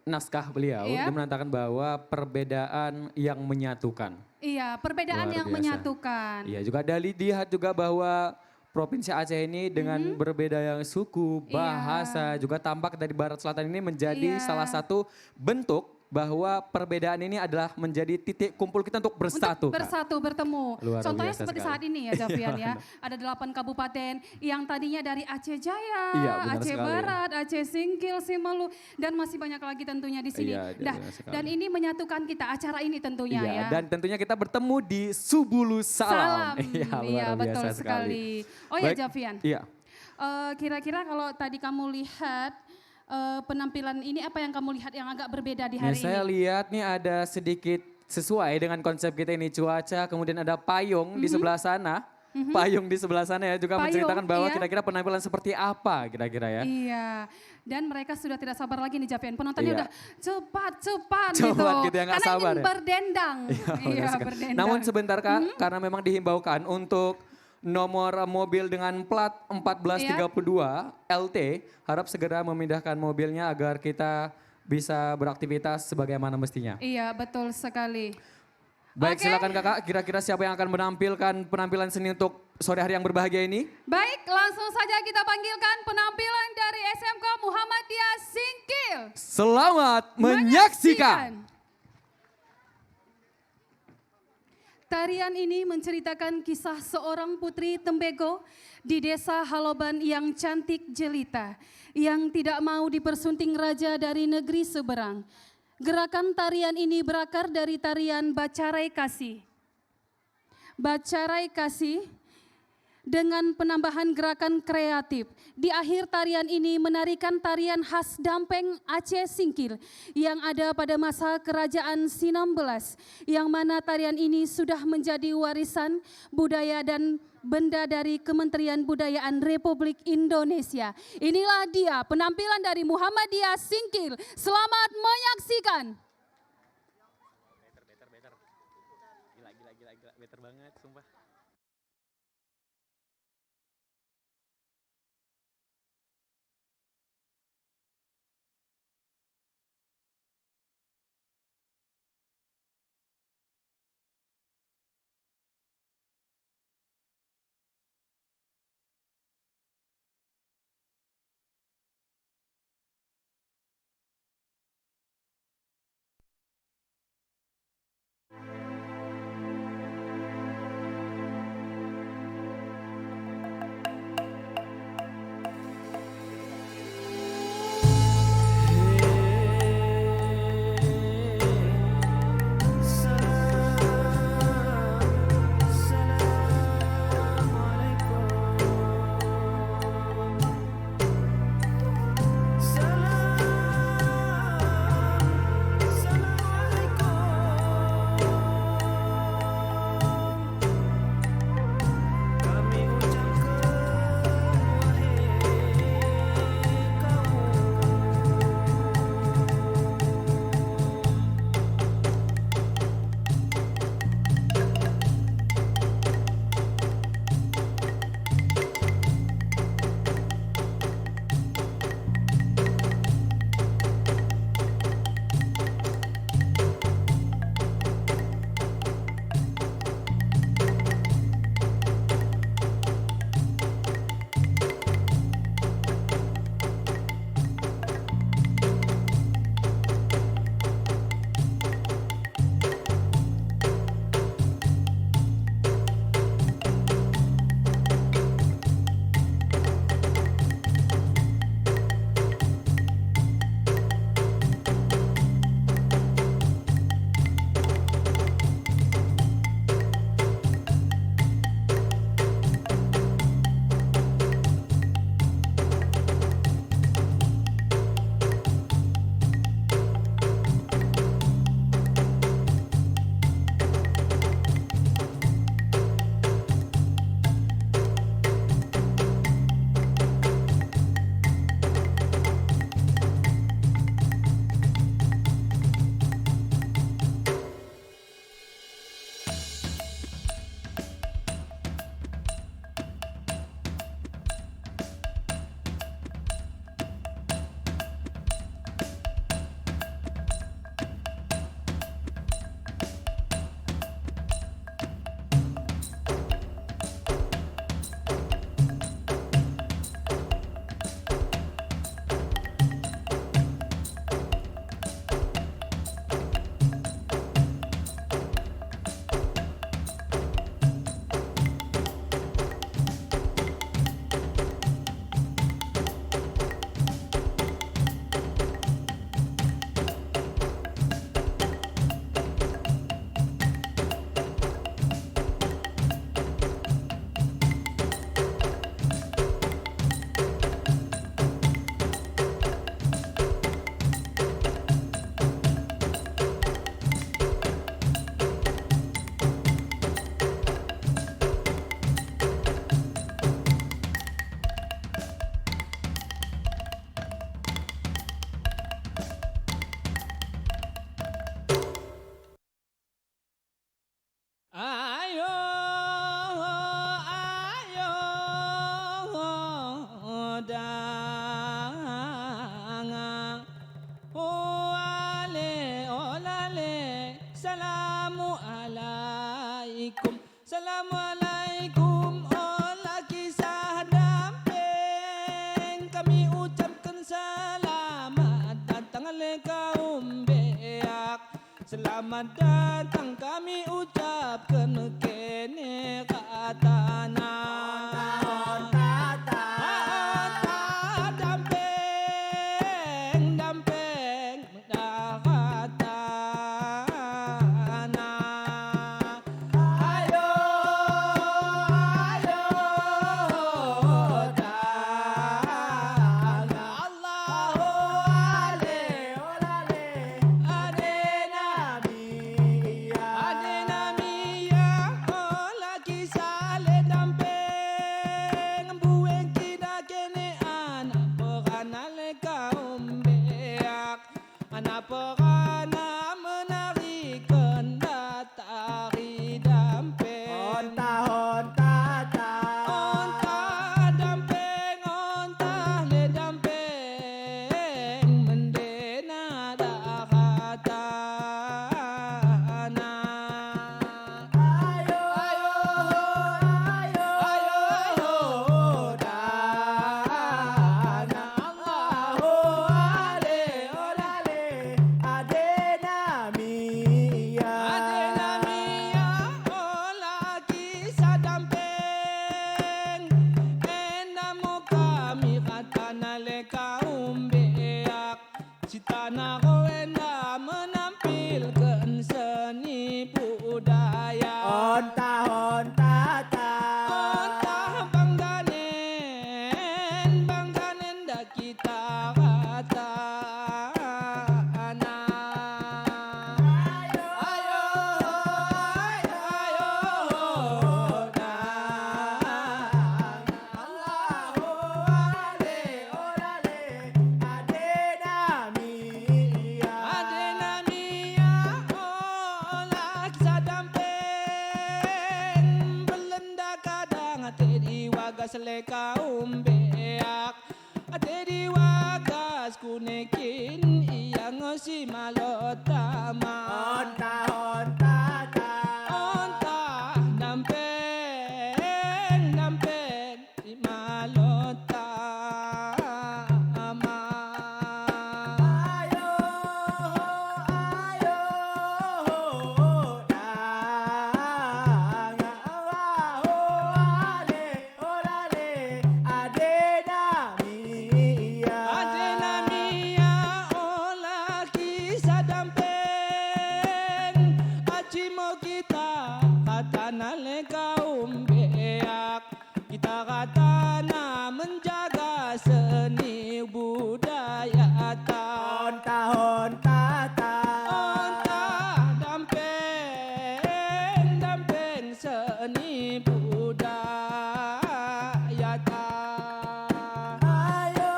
naskah beliau. Iya. Dia mengatakan bahwa perbedaan yang menyatukan. Iya, perbedaan Luar yang biasa. menyatukan. Iya, juga dilihat juga bahwa Provinsi Aceh ini dengan berbeda yang suku, bahasa, juga tampak dari Barat Selatan ini menjadi Iya. salah satu bentuk bahwa perbedaan ini adalah menjadi titik kumpul kita untuk bersatu. Untuk Kak. bersatu, bertemu. Luar Contohnya biasa seperti sekali. saat ini ya Javian ya. Ada 8 kabupaten yang tadinya dari Aceh Jaya, Iya, benar Aceh sekali. Barat, Aceh Singkil, Simalu, dan masih banyak lagi tentunya di sini. Iya, benar sekali. Dan ini menyatukan kita, acara ini tentunya Iya, ya. dan tentunya kita bertemu di Subulu Salam. Salam. Iya, luar betul biasa sekali. Oh ya Baik, Javian, Iya. kira-kira kalau tadi kamu lihat penampilan ini apa yang kamu lihat yang agak berbeda di hari Saya ini? lihat nih ada sedikit sesuai dengan konsep kita ini cuaca, kemudian ada payung di sebelah sana. Payung di sebelah sana ya juga Payung, menceritakan bahwa iya. kira-kira penampilan seperti apa kira-kira ya. Iya, dan mereka sudah tidak sabar lagi nih Javian. Penontonnya Iya. udah cepat gitu. Cepat gitu ya, nggak Karena sabar ingin ya. berdendang. Iya, Benar sekali. berdendang. Namun sebentar Kak, karena memang dihimbaukan untuk nomor mobil dengan plat 1432 LT, harap segera memindahkan mobilnya agar kita bisa beraktivitas sebagaimana mestinya. Iya, betul sekali. Baik, Oke. silakan Kakak, kira-kira siapa yang akan menampilkan penampilan seni untuk sore hari yang berbahagia ini? Baik, langsung saja kita panggilkan penampilan dari SMK Muhammadiyah Singkil. Selamat menyaksikan. Tarian ini menceritakan kisah seorang putri Tembego di desa Haloban yang cantik jelita, yang tidak mau dipersunting raja dari negeri seberang. Gerakan tarian ini berakar dari tarian Bacarai Kasih. Bacarai Kasih dengan penambahan gerakan kreatif. Di akhir tarian ini menarikan tarian khas Dampeng Aceh Singkil yang ada pada masa Kerajaan Sinamblas, yang mana tarian ini sudah menjadi warisan budaya dan benda dari Kementerian Budayaan Republik Indonesia. Inilah dia penampilan dari Muhammadiyah Singkil. Selamat menyaksikan. Gila, better banget, sumpah. Assalamualaikum, olah kisah Dampeng. Kami ucapkan selamat datang oleh kaum beak. Selamat datang kami ucapkan kene katana. Dampeng, dampeng, mendahatana. Ayo perana menarikan tari damping. Onta ta. Onta damping, onta le damping, mendena dah katana. Ayo dana. Allahu ale olale adena mia. Adena mia ola kisah damping, enamo kami katana le kaum beak. Citana enda menampilkan seni budaya. Onta ta. Onta bangganen dah kita katana. Ayo dana. Allahu ale olale adena mia. Adena mia ola kisah damping, belenda kadang ate diwagas le kaum beak. Ate diwagas kunekin iyang si malotama. Onta ta. Onta damping di malotama. Ayo dana. Allahu ale olale adena mia. Adena mia ola kisah damping, aci mau kita katana le kaum beak. Kita katana menjaga seni budaya ta. Onta ta. Onta damping seni budaya ta. Ayo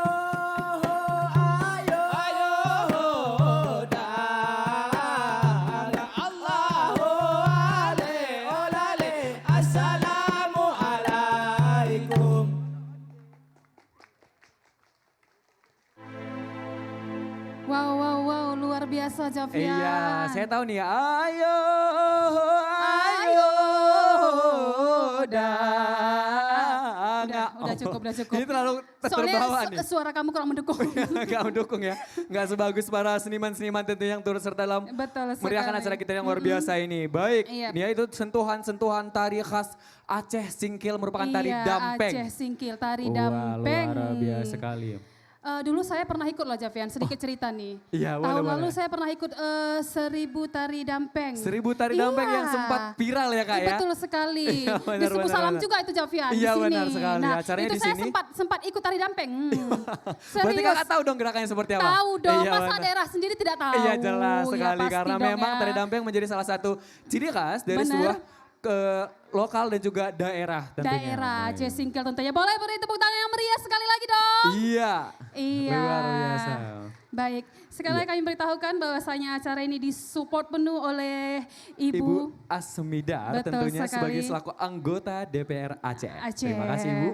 dana. Allahu ale olale assalamu alaikum. Wow, luar biasa Javian. Iya, saya tahu nih. Ayo dana. Udah cukup. Ini terlalu terbawa nih. Suara kamu kurang mendukung. Gak mendukung ya. Gak sebagus para seniman-seniman tentu yang turut serta dalam Betul sekali. meriahkan acara kita yang luar biasa ini. Baik, Iya. ini itu sentuhan-sentuhan tari khas Aceh Singkil merupakan tari Iya, dampeng. Aceh Singkil, tari Wah, dampeng. luar biasa sekali. Dulu saya pernah ikut loh Javian, sedikit cerita nih. Iya, Tahun boleh, lalu boleh. saya pernah ikut 1000 tari dampeng. 1000 tari dampeng yang sempat viral ya Kak ya. Betul sekali. Iya, Di Suku Salam juga itu Javian, Iya, di sini. benar sekali. Nah, Acaranya itu di saya sini. sempat ikut tari dampeng. Berarti Serius. Kakak tahu dong gerakannya seperti apa? Tahu dong, Iya, masa benar. daerah sendiri tidak tahu. Iya jelas Ya, sekali pasti karena dong memang ya. tari dampeng menjadi salah satu ciri khas dari Benar. sebuah lokal dan juga daerah tentunya. Daerah Iya. Aceh Singkil tentunya. Boleh beri tepuk tangan yang meriah sekali lagi dong. Iya. Iya. Luar biasa. Baik, sekali lagi kami beritahukan bahwasanya acara ini disupport penuh oleh Ibu Ibu Asmidar Betul tentunya sebagai sekali. selaku anggota DPR Aceh. Aceh. Terima kasih Ibu.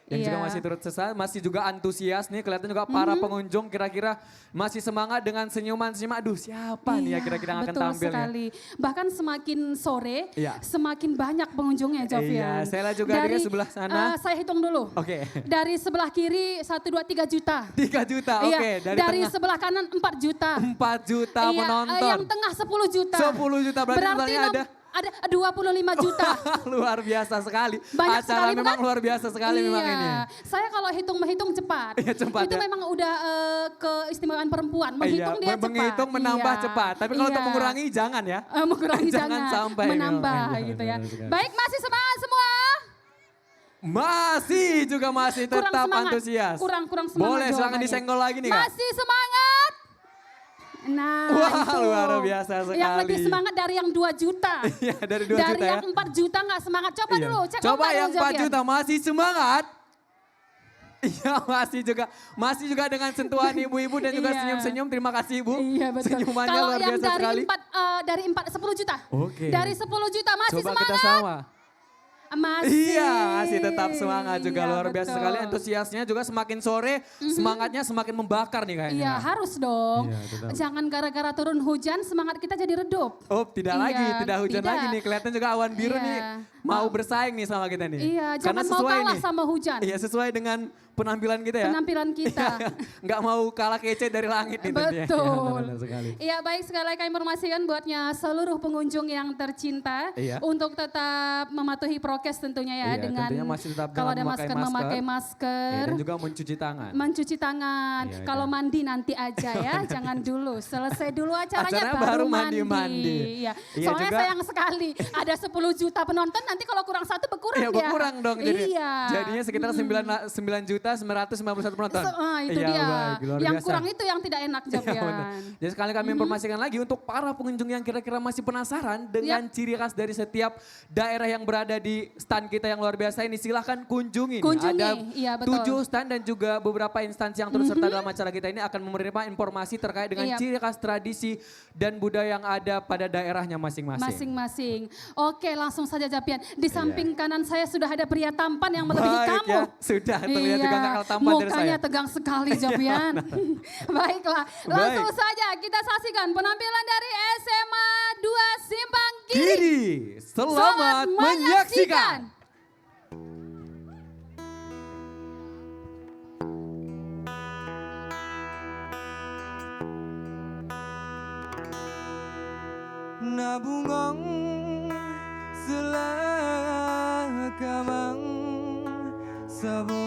Yang juga Iya. masih turut serta, masih juga antusias nih. Kelihatan juga para pengunjung kira-kira masih semangat dengan senyuman-senyuman. Aduh siapa nih ya kira-kira yang akan betul tampil ya? sekali. Bahkan semakin sore, Iya. semakin banyak pengunjungnya Javian. Iya, saya lihat juga di sebelah sana. Saya hitung dulu. Oke. Dari sebelah kiri 1, 2, 3 juta. 3 juta, Iya, oke. dari Tengah sebelah kanan 4 juta. 4 juta Iya, penonton. yang tengah 10 juta. 10 juta, berarti totalnya ada? ada 25 juta. Luar biasa sekali. Banyak Acara sekali, memang bukan? luar biasa sekali memang Iya. ini. Saya kalau menghitung cepat. Iya, cepat Itu ya. memang udah keistimewaan perempuan. Menghitung Iya, dia cepat. menghitung menambah Iya. cepat. Tapi kalau untuk Iya. mengurangi jangan ya. Mengurangi Jangan jangan, sampai menambah memang. gitu ya. Benar sekali. Baik, masih semangat semua. Masih Kurang tetap semangat. antusias. Kurang semangat. Boleh silakan jawabannya. disenggol lagi nih Kak. Masih semangat. Nah, Wah, itu. luar biasa sekali. Yang lebih semangat dari yang 2 juta. Iya, dari 2 Dari juta ya. yang 4 juta nggak semangat. Coba Iya. dulu, cek Coba ombak yang dulu, 4 Javian. juta masih semangat. Iya masih juga dengan sentuhan ibu-ibu dan juga Iya. senyum-senyum. Terima kasih Ibu. Iya betul. Senyumannya Kalau luar yang biasa sekali. dari 10 juta. Oke. Dari 10 juta masih Coba semangat. kita sama. Masih. Iya, masih tetap semangat juga Iya, luar biasa betul. sekali. Antusiasnya juga semakin sore, semangatnya semakin membakar nih kayaknya. Iya harus dong. Iya, tetap. Jangan gara-gara turun hujan semangat kita jadi redup. Oh tidak Iya, lagi, tidak hujan tidak. lagi nih. Kelihatan juga awan biru Iya. nih mau bersaing nih sama kita nih. Iya, Karena jangan mau sesuai kalah nih. sama hujan. Iya sesuai dengan penampilan kita ya. Penampilan kita. Nggak mau kalah kece dari langit nih tentunya. Betul. Iya, benar sekali. Iya baik sekali lagi kami informasikan buatnya seluruh pengunjung yang tercinta Iya. untuk tetap mematuhi prokes tentunya ya Iya, dengan tentunya masih tetap kalau dengan ada masker memakai masker. Iya, dan juga mencuci tangan. Mencuci tangan. Iya, Kalau iya. mandi nanti aja ya, jangan dulu. Selesai dulu acaranya Acaranya baru baru mandi. mandi-mandi. Iya. Iya Soalnya juga. sayang sekali ada 10 juta penonton nanti kalau kurang satu berkurang Iya dia. berkurang dong jadi. Iya. Jadinya sekitar 9 juta 951 penonton. Itu Iya, dia. baik, luar Yang biasa. kurang itu yang tidak enak Iya, Jopian. benar. Jadi sekali kami informasikan lagi untuk para pengunjung yang kira-kira masih penasaran dengan ciri khas dari setiap daerah yang berada di stand kita yang luar biasa ini, silahkan kunjungi. Kunjungi, Ada iya, betul. 7 stand dan juga beberapa instansi yang turut serta dalam acara kita ini akan menerima informasi terkait dengan Iya. ciri khas tradisi dan budaya yang ada pada daerahnya masing-masing. Masing-masing. Oke langsung saja Japian. Di samping kanan saya sudah ada pria tampan yang melebihi Baik kamu. ya, sudah terlihat juga nggak kalah tampan dari Mukanya saya. tegang sekali Japian. Baiklah langsung saja kita saksikan penampilan dari SMA 2 Simpang Kiri. Kiri, selamat menyaksikan. Nabungong selakamang sabo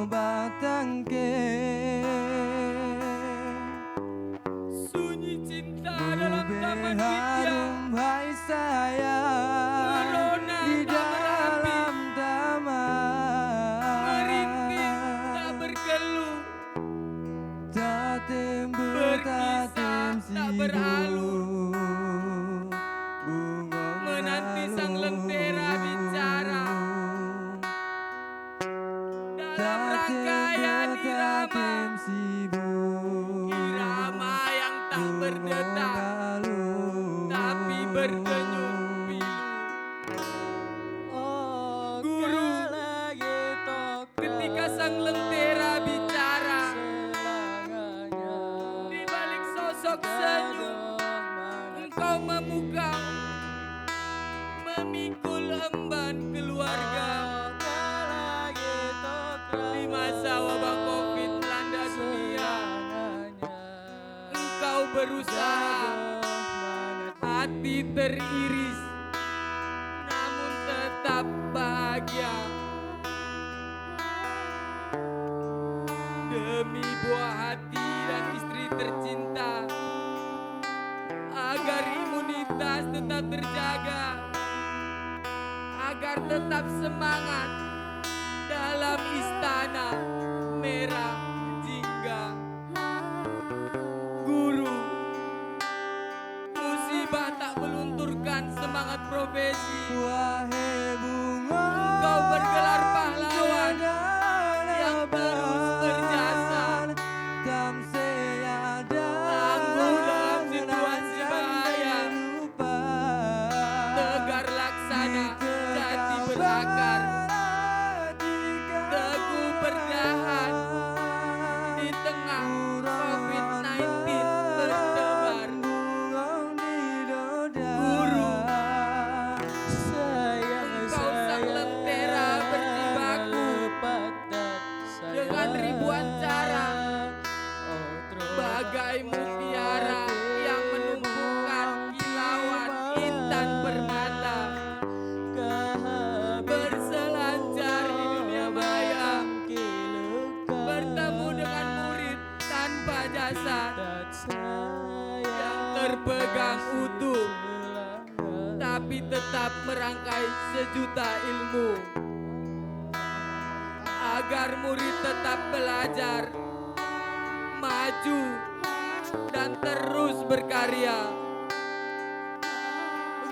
batangke Sunyi cinta dalam taman widya. harum hai sayang Merona di tak berapi. dalam taman Merintih tak berkeluh. tatim Berkisah bertatim tak beralur. bungong Menanti sang lentera bicara. Dalam rangkaian irama. Irama yang tak berdetak. Tapi berdenyut pilu. Guru, ketika sang lentera bicara, di balik sosok senyum, engkau memukau, memikul emban keluarga. Di masa wabah Covid melanda dunia, engkau berusaha, hati teriris, namun tetap bahagia. Demi buah hati dan istri tercinta, agar imunitas tetap terjaga, agar tetap semangat dalam istana merah jingga. Guru, musibah tak melunturkan semangat profesi. Engkau bergelar pahlawan yang terus berjasa. Tangguh dalam situasi bahaya. Tegar laksana jati berakar. Teguh berdahan di tengah COVID-19 bertebar. Guru, engkau sang lentera berjibaku dengan ribuan cara, bagai mutiara yang menumbuhkan kilauan intan permata, berselancar di dunia maya, bertemu dengan murid tanpa jasad yang terpegang utuh, tapi tetap merangkai sejuta ilmu, agar murid tetap belajar, maju, dan terus berkarya.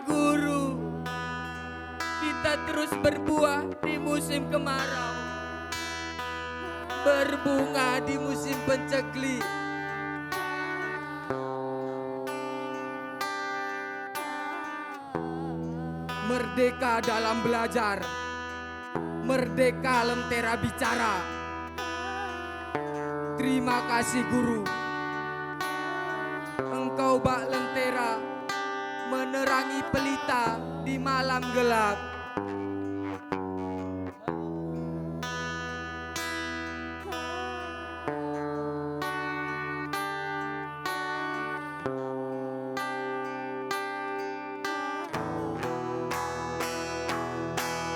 Guru, kita terus berbuah di musim kemarau. berbunga di musim penceklik. Merdeka dalam belajar, merdeka lentera bicara. Terima kasih guru, engkau bak lentera menerangi pelita di malam gelap.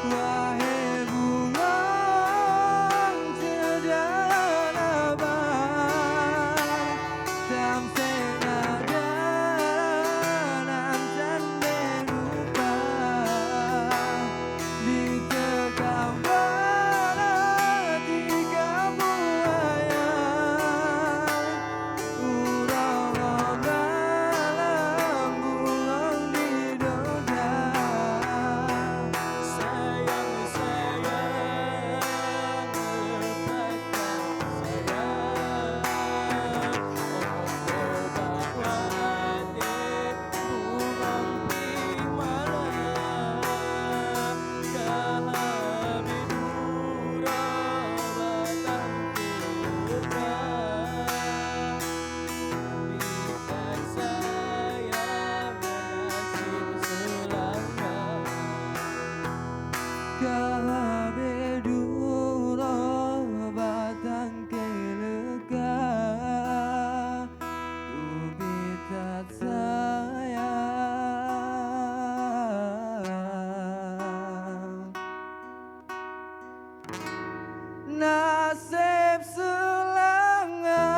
Wahai bunga cedera lebar, tam senada nam cande lupa, ditekam tiga buaya, urang dalam bulan di doda. Kabedura batang kelega, ubitat sayang. Nasib selangan.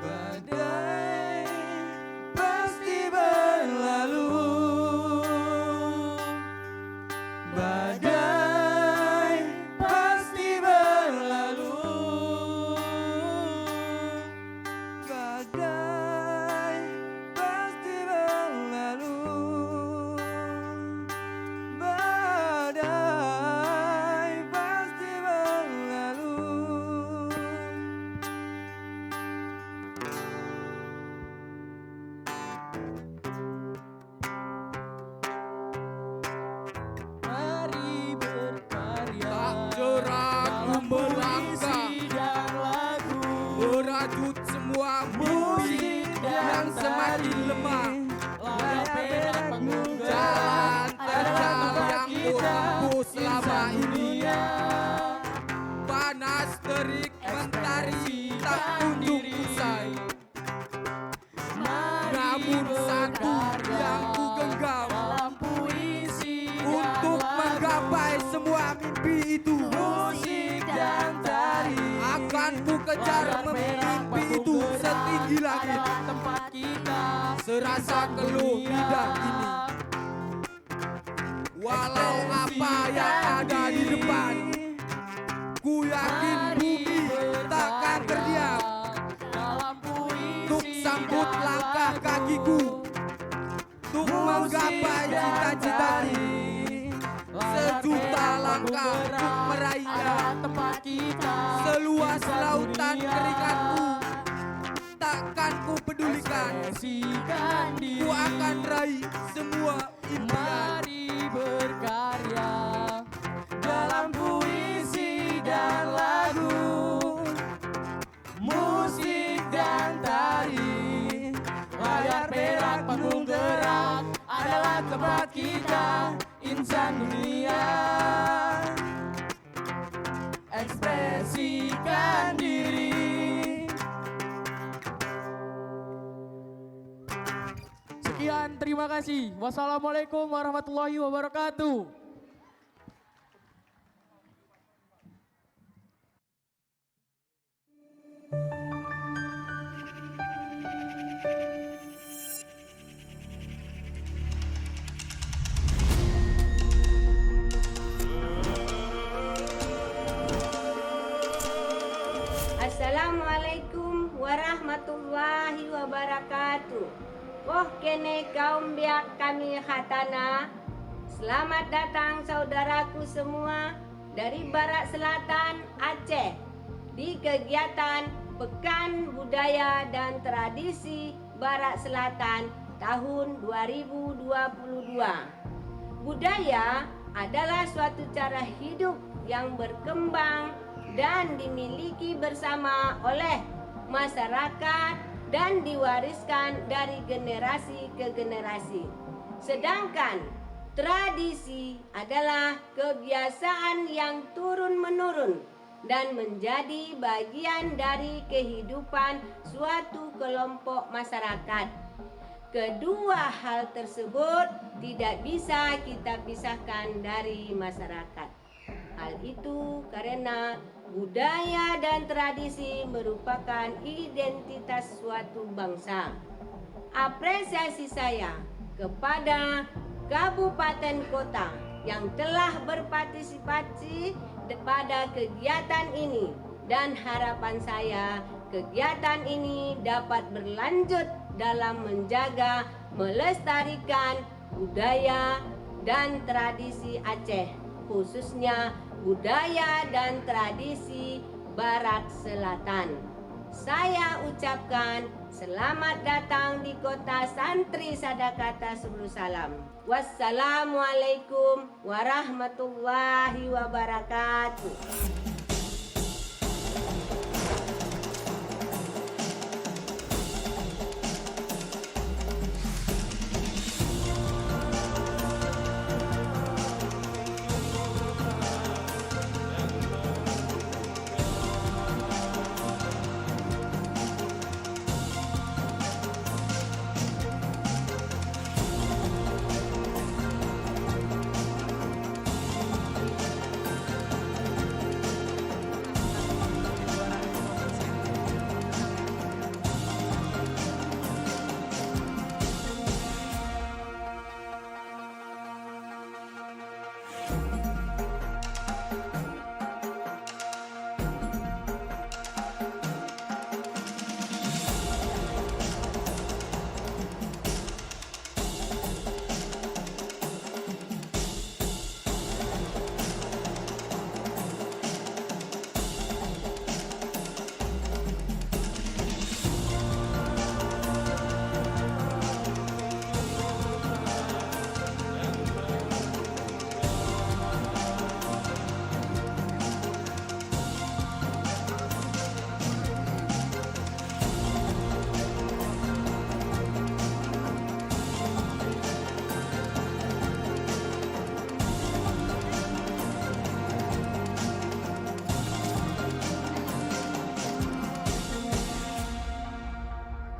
Badai pasti berlalu, badai pasti berlalu, badai pasti berlalu, badai pasti berlalu. Mari berkarya, tak jeraku melangkah merajut semua mimpi yang semakin lemah. Jalan terjal yang kutempuh selama ini, panas terik mentari tak kunjung usai. Namun satu yang ku genggam untuk menggapai semua mimpi itu, musik dan tari. Akan ku kejar mimpi itu setinggi langit. Tempat kita serasa keluh lidah ini. Walau apa yang ada di depan, ku yakin bumi takkan terdiam untuk sambut langkah kakiku, untuk menggapai cita-cita ini. Sejuta langkah untuk meraihnya, seluas lautan keringatku takkan ku pedulikan. Ku akan raih semua impian. Mari berkarya dalam puisi dan lagu, musik dan tari. Layar perak panggung gerak adalah tempat kita, insan dunia. Ekspresikan diri. Sekian, terima kasih. Wassalamualaikum warahmatullahi wabarakatuh. Assalamualaikum warahmatullahi wabarakatuh. Oh kene kaum biak kami khatana. Selamat datang saudaraku semua dari Barat Selatan Aceh di kegiatan Pekan Budaya dan Tradisi Barat Selatan tahun 2022. Budaya adalah suatu cara hidup yang berkembang dan dimiliki bersama oleh masyarakat dan diwariskan dari generasi ke generasi. Sedangkan tradisi adalah kebiasaan yang turun-menurun dan menjadi bagian dari kehidupan suatu kelompok masyarakat. Kedua hal tersebut tidak bisa kita pisahkan dari masyarakat. Hal itu karena budaya dan tradisi merupakan identitas suatu bangsa. Apresiasi saya kepada kabupaten kota yang telah berpartisipasi pada kegiatan ini, dan harapan saya kegiatan ini dapat berlanjut dalam menjaga melestarikan budaya dan tradisi Aceh, khususnya budaya dan tradisi Barat Selatan. Saya ucapkan selamat datang di kota Santri Sadakata Subul Salam. Wassalamualaikum warahmatullahi wabarakatuh.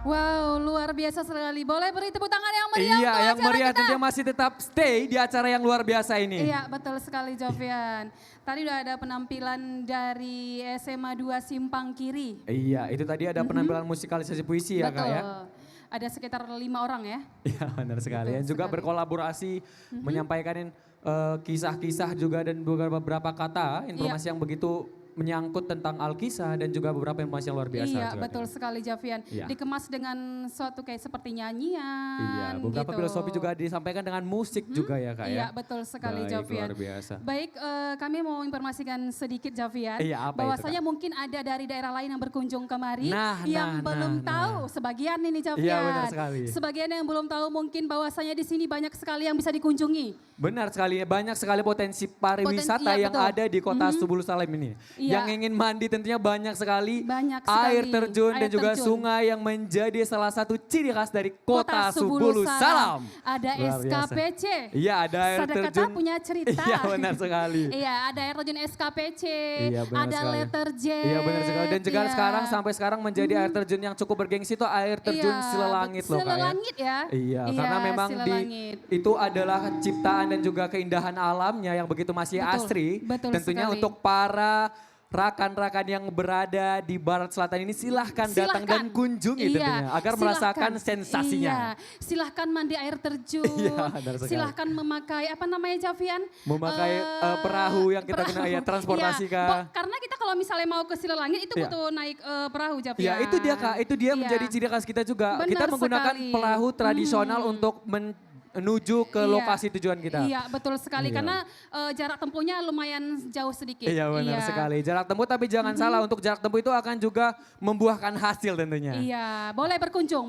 Wow, luar biasa sekali. Boleh beri tepuk tangan yang meriah Iya, untuk yang acara meriah kita? tentunya masih tetap stay di acara yang luar biasa ini. Iya, betul sekali Jovian. Tadi udah ada penampilan dari SMA 2 Simpang Kiri. Iya, itu tadi ada penampilan musikalisasi puisi ya Betul. Kak ya. Ada sekitar 5 orang ya. Iya benar sekali. Betul Dan juga sekali. berkolaborasi menyampaikan kisah-kisah juga dan beberapa kata informasi yang begitu menyangkut tentang Alkisah dan juga beberapa informasi yang luar biasa. Iya, juga. betul sekali Javian. Iya. Dikemas dengan suatu kayak seperti nyanyian. Iya, beberapa gitu. filosofi juga disampaikan dengan musik juga ya Kak ya. Iya, betul sekali Baik, Javian. luar biasa. Baik, kami mau informasikan sedikit Javian. Iya, apa itu, bahwasanya mungkin ada dari daerah lain yang berkunjung kemari Nah, yang belum tahu. Sebagian ini Javian. Iya, benar sekali. Sebagian yang belum tahu mungkin bahwasanya di sini banyak sekali yang bisa dikunjungi. Benar sekali, banyak sekali potensi pariwisata Iya, yang betul. ada di kota Subul Salam ini. Iya. Yang ingin mandi tentunya banyak sekali, Banyak air sekali. terjun dan Air juga terjun. sungai yang menjadi salah satu ciri khas dari kota Subul Salam. Ada Luar biasa. SKPC. Iya, ada air Sadakata terjun. punya cerita. Iya, benar sekali. Iya, ada air terjun SKPC. Iya, benar ada sekali. letter J. Iya benar sekali. Dan juga iya. sekarang sampai sekarang menjadi air terjun yang cukup bergengsi itu air terjun Iya, Silelangit loh Kak ya. Silelangit ya. Iya, karena memang Silelangit. itu adalah ciptaan dan juga keindahan alamnya yang begitu masih Betul, asri. betul Tentunya sekali. untuk para rakan-rakan yang berada di barat selatan ini silahkan datang dan Silahkan. kunjungi Iya, tentunya agar silahkan. merasakan sensasinya. Iya, silahkan mandi air terjun. Iya, benar sekali. Silahkan memakai apa namanya Javian? Memakai perahu yang kita kenal ya, transportasi Iya, kah? karena kita kalau misalnya mau ke Silelangit itu Iya. butuh naik perahu Javian. Ya itu dia Kak, itu dia Iya. menjadi ciri khas kita juga. Benar Kita menggunakan sekali. perahu tradisional untuk menuju ke Iya. lokasi tujuan kita. Iya, betul sekali Iya. karena jarak tempuhnya lumayan jauh sedikit. Iya benar sekali. Jarak tempuh tapi jangan salah untuk jarak tempuh itu akan juga membuahkan hasil tentunya. Iya, boleh berkunjung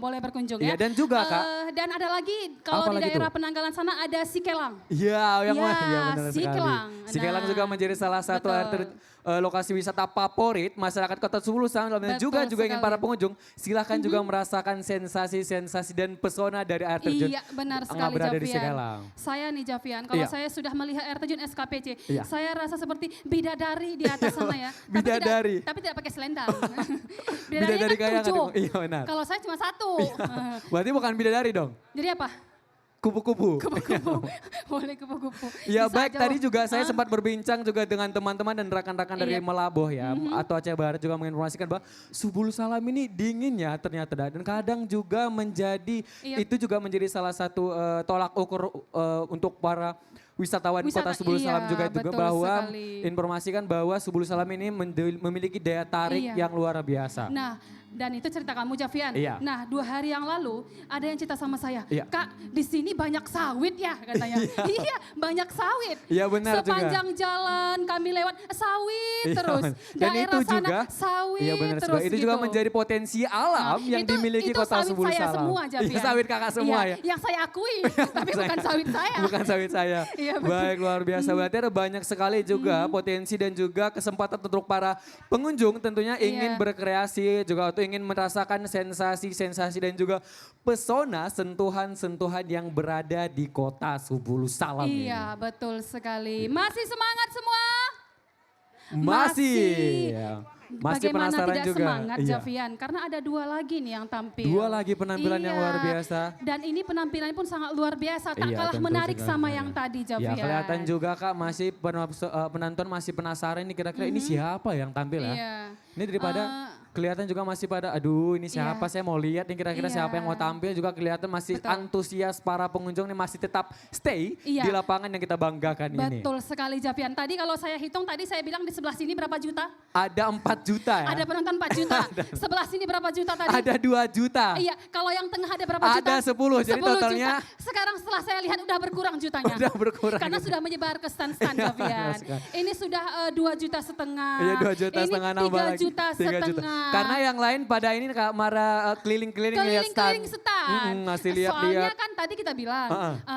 Iya, ya. dan juga, Kak. Dan ada lagi kalau Apa di lagi daerah tuh? Penanggalan sana ada Sikelang. Iya, yang Ya, iya benar Sikelang. sekali. Sikelang Nah, juga menjadi salah satu betul. lokasi wisata favorit masyarakat Kota Subulu dan Betul juga ingin sekali. para pengunjung silahkan juga merasakan sensasi-sensasi dan pesona dari air terjun Iya, benar yang sekali berada di Javian. Sikelang. Saya nih Javian, kalau Iya. saya sudah melihat air terjun SKPC, Iya. saya rasa seperti bidadari di atas sana ya. Bidadari. Tapi tidak pakai selendang. Bidadari kan kayangan 7. itu. Iya, benar. Kalau saya cuma 1. Berarti bukan bidadari dong, Jadi apa? kupu-kupu. Kupu-kupu. Boleh kupu-kupu. Ya Bisa baik, aja, tadi loh. juga saya sempat berbincang juga dengan teman-teman dan rekan-rekan dari Iya. Melaboh ya, atau Aceh Barat juga menginformasikan bahwa Subulu Salam ini dingin ya ternyata dan kadang juga menjadi, Iya. itu juga menjadi salah satu tolak ukur untuk para wisatawan Kota Subulu Salam iya, juga betul bahwa sekali. informasikan bahwa Subulu Salam ini memiliki daya tarik Iya. yang luar biasa. Nah, dan itu cerita kamu Javian. Iya. Nah, 2 hari yang lalu ada yang cerita sama saya, Iya. Kak di sini banyak sawit ya katanya. Iya, banyak sawit. Iya, benar juga. Sepanjang jalan kami lewat sawit Iya, terus. dan Daerah itu sana juga, sawit iya benar terus sekali. Itu gitu. juga menjadi potensi alam Nah, yang dimiliki itu Kota sawit Subulu saya Salam. semua Javian. Iya, sawit kakak semua Iya, ya. Yang saya akui, tapi bukan sawit saya. Bukan sawit saya. Iya, betul. Baik, luar biasa. Berarti ada banyak sekali juga potensi dan juga kesempatan untuk para pengunjung tentunya ingin Iya. berkreasi juga atau ingin merasakan sensasi dan juga pesona sentuhan-sentuhan yang berada di Kota Subulu Salam ini. Iya, betul sekali. Masih semangat semua? Masih. Masih Bagaimana penasaran tidak juga. semangat Iya. Javian? Karena ada 2 lagi nih yang tampil. 2 lagi penampilan yang Iya. luar biasa. Dan ini penampilannya pun sangat luar biasa. Tak Iya, kalah tentu menarik sekali. sama yang tadi Javian. Ya kelihatan juga Kak masih penonton masih penasaran nih kira-kira ini siapa yang tampil ya. Iya. Ini daripada kelihatan juga masih pada aduh ini siapa, Iya. saya mau lihat nih kira-kira Iya. siapa yang mau tampil, juga kelihatan masih Betul. antusias para pengunjung nih masih tetap stay Iya. di lapangan yang kita banggakan ini. Betul sekali Javian. Tadi kalau saya hitung tadi saya bilang di sebelah sini berapa juta? Ada 4 juta ya. Ada penonton 4 juta. Sebelah sini berapa juta tadi? Ada 2 juta. Iya, kalau yang tengah ada berapa juta? Ada 10, jadi 10 totalnya- juta. Sekarang setelah saya lihat udah berkurang jutanya. Udah berkurang. Karena sudah menyebar ke stand-stand Javian. sekali. Ini sudah 2 juta setengah. Iya 2 juta Ini setengah nambah 3 lagi. juta 3 setengah. Karena yang lain pada ini Kak Mara keliling-keliling lihat stand. Keliling-keliling stand. Masih Soalnya lihat-lihat. kan tadi kita bilang,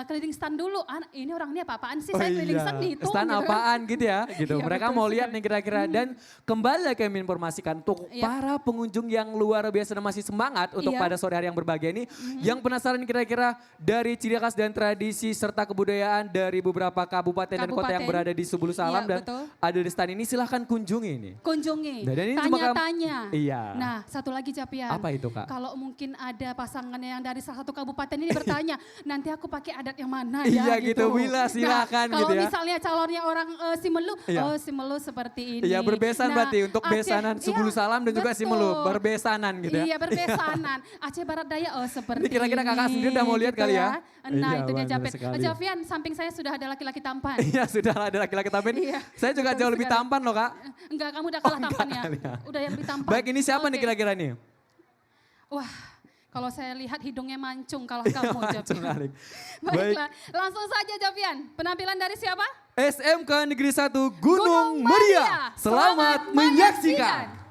keliling stand dulu. Ini orang ini apa-apaan sih? Oh Saya keliling iya, stand dihitung. stand gitu kan. apaan gitu ya, gitu. Iya, Mereka betul mau sekali. lihat nih kira-kira dan kembali lagi kami informasikan untuk Iya. para pengunjung yang luar biasa dan masih semangat untuk Iya. pada sore hari yang berbahagia ini, yang penasaran kira-kira dari ciri khas dan tradisi serta kebudayaan dari beberapa kabupaten dan kota yang Kabupaten. berada di Subulu Salam Iya, dan betul. ada di stand ini, silahkan kunjungi ini. Kunjungi, Nah, dan ini cuma tanya-tanya. Iya. Nah, satu lagi Japian. Apa itu, Kak? Kalau mungkin ada pasangannya yang dari salah satu kabupaten ini bertanya, nanti aku pakai adat yang mana Iya, ya gitu. Bila, silakan kalau gitu ya. misalnya calonnya orang Simelu, Iya. oh Simelu seperti ini. Iya, berbesan berarti untuk besanan Subulu Salam dan juga Simelu, berbesanan gitu ya. Iya, berbesanan. Aceh Barat Daya, oh seperti Ini kira-kira kakak ini, sendiri udah mau lihat gitu kali ya? Nah, Iya, itu dia benar Japet. sekali. Javian, samping saya sudah ada laki-laki tampan. Iya, sudah ada laki-laki tampan. Iya, Saya juga betul jauh lebih sekali. tampan loh Kak. Enggak, kamu udah kalah enggak tampannya. kali ya. Udah yang lebih tampan. Baik, ini siapa nih Oke. kira-kira nih? Wah, kalau saya lihat hidungnya mancung kalau kamu Mancung Javian. kali. Baiklah, langsung saja Javian. Penampilan dari siapa? SMK Negeri 1 Gunung Meriah. Selamat menyaksikan.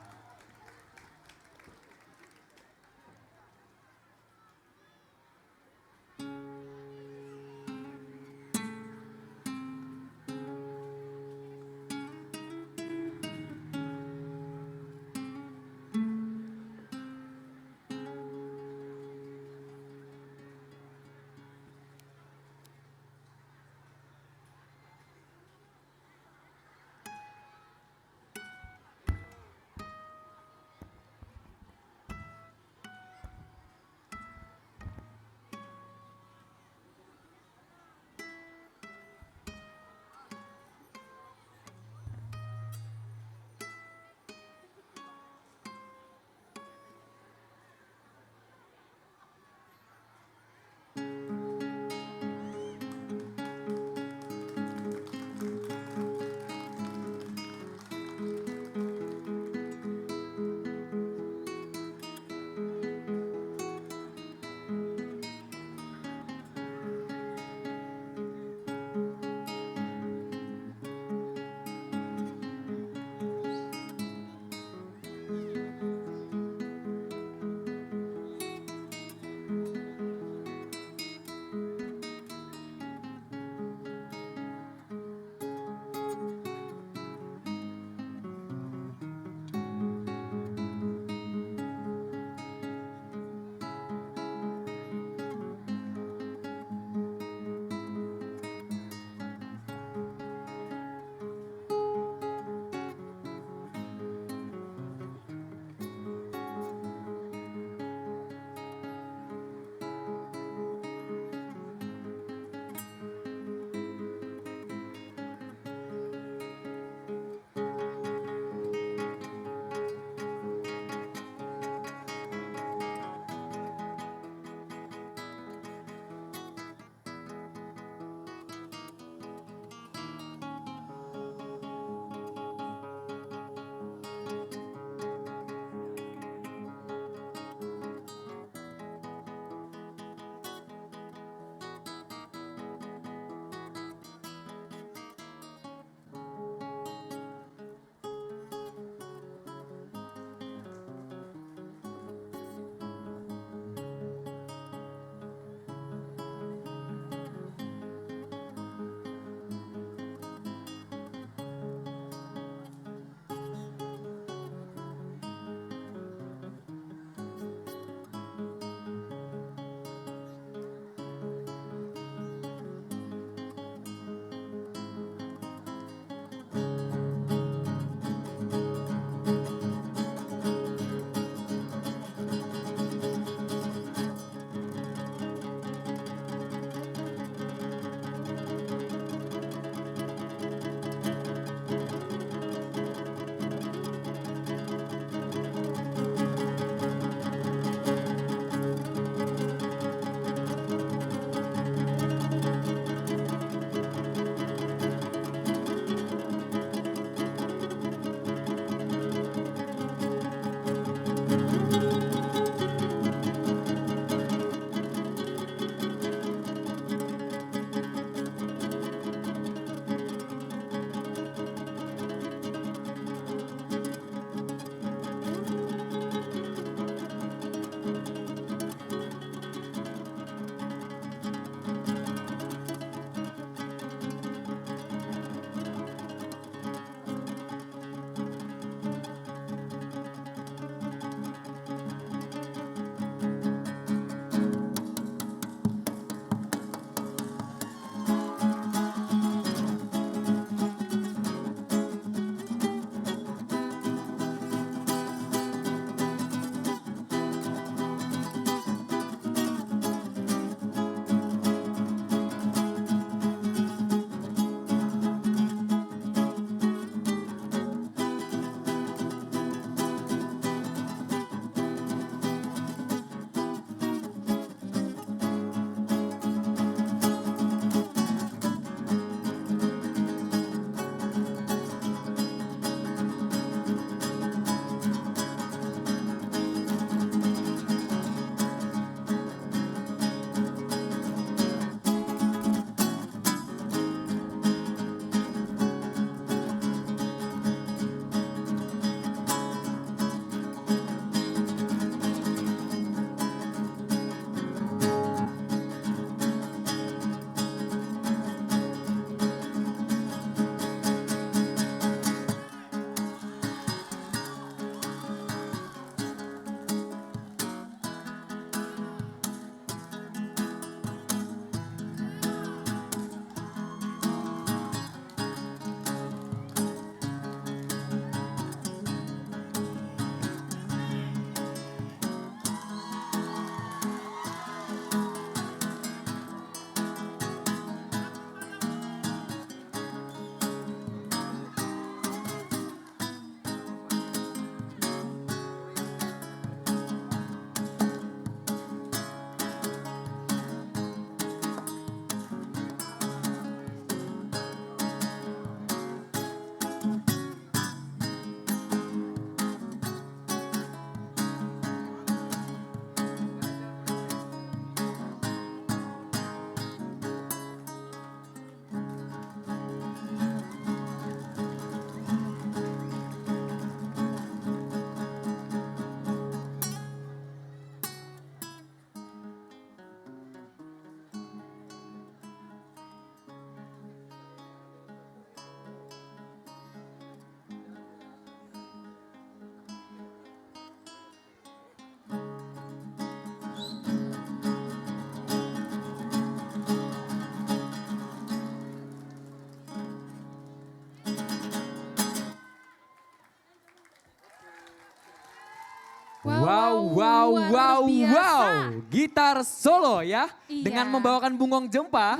Wow, luar biasa. Gitar solo ya. Iya. Dengan membawakan bungong jempa.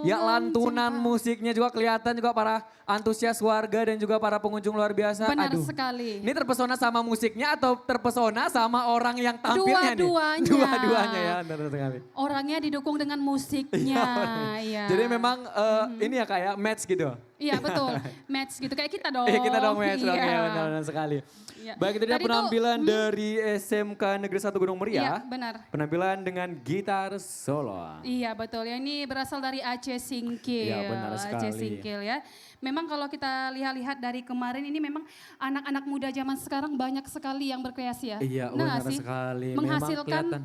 Ya Bungong lantunan jempa. musiknya juga kelihatan juga para antusias warga dan juga para pengunjung luar biasa. Benar Aduh, sekali. ini terpesona sama musiknya atau terpesona sama orang yang tampilnya nih? Dua-duanya. Dua-duanya ya, benar sekali. Orangnya didukung dengan musiknya. Iya. Jadi memang ini ya kayak match gitu. Iya betul, match gitu kayak kita dong. Kita dong match dong Iya. ya, benar sekali. Iya. Baik itu dia Tadi tuh, penampilan dari SMK Negeri 1 Gunung Iya Meriah. benar. Penampilan dengan gitar solo. Iya betul, ya ini berasal dari Aceh Singkil. Iya, benar Aceh sekali. Singkil ya. Memang kalau kita lihat-lihat dari kemarin ini memang anak-anak muda zaman sekarang banyak sekali yang berkreasi ya. Iya Nah, benar sih? sekali. Menghasilkan memang kelihatan.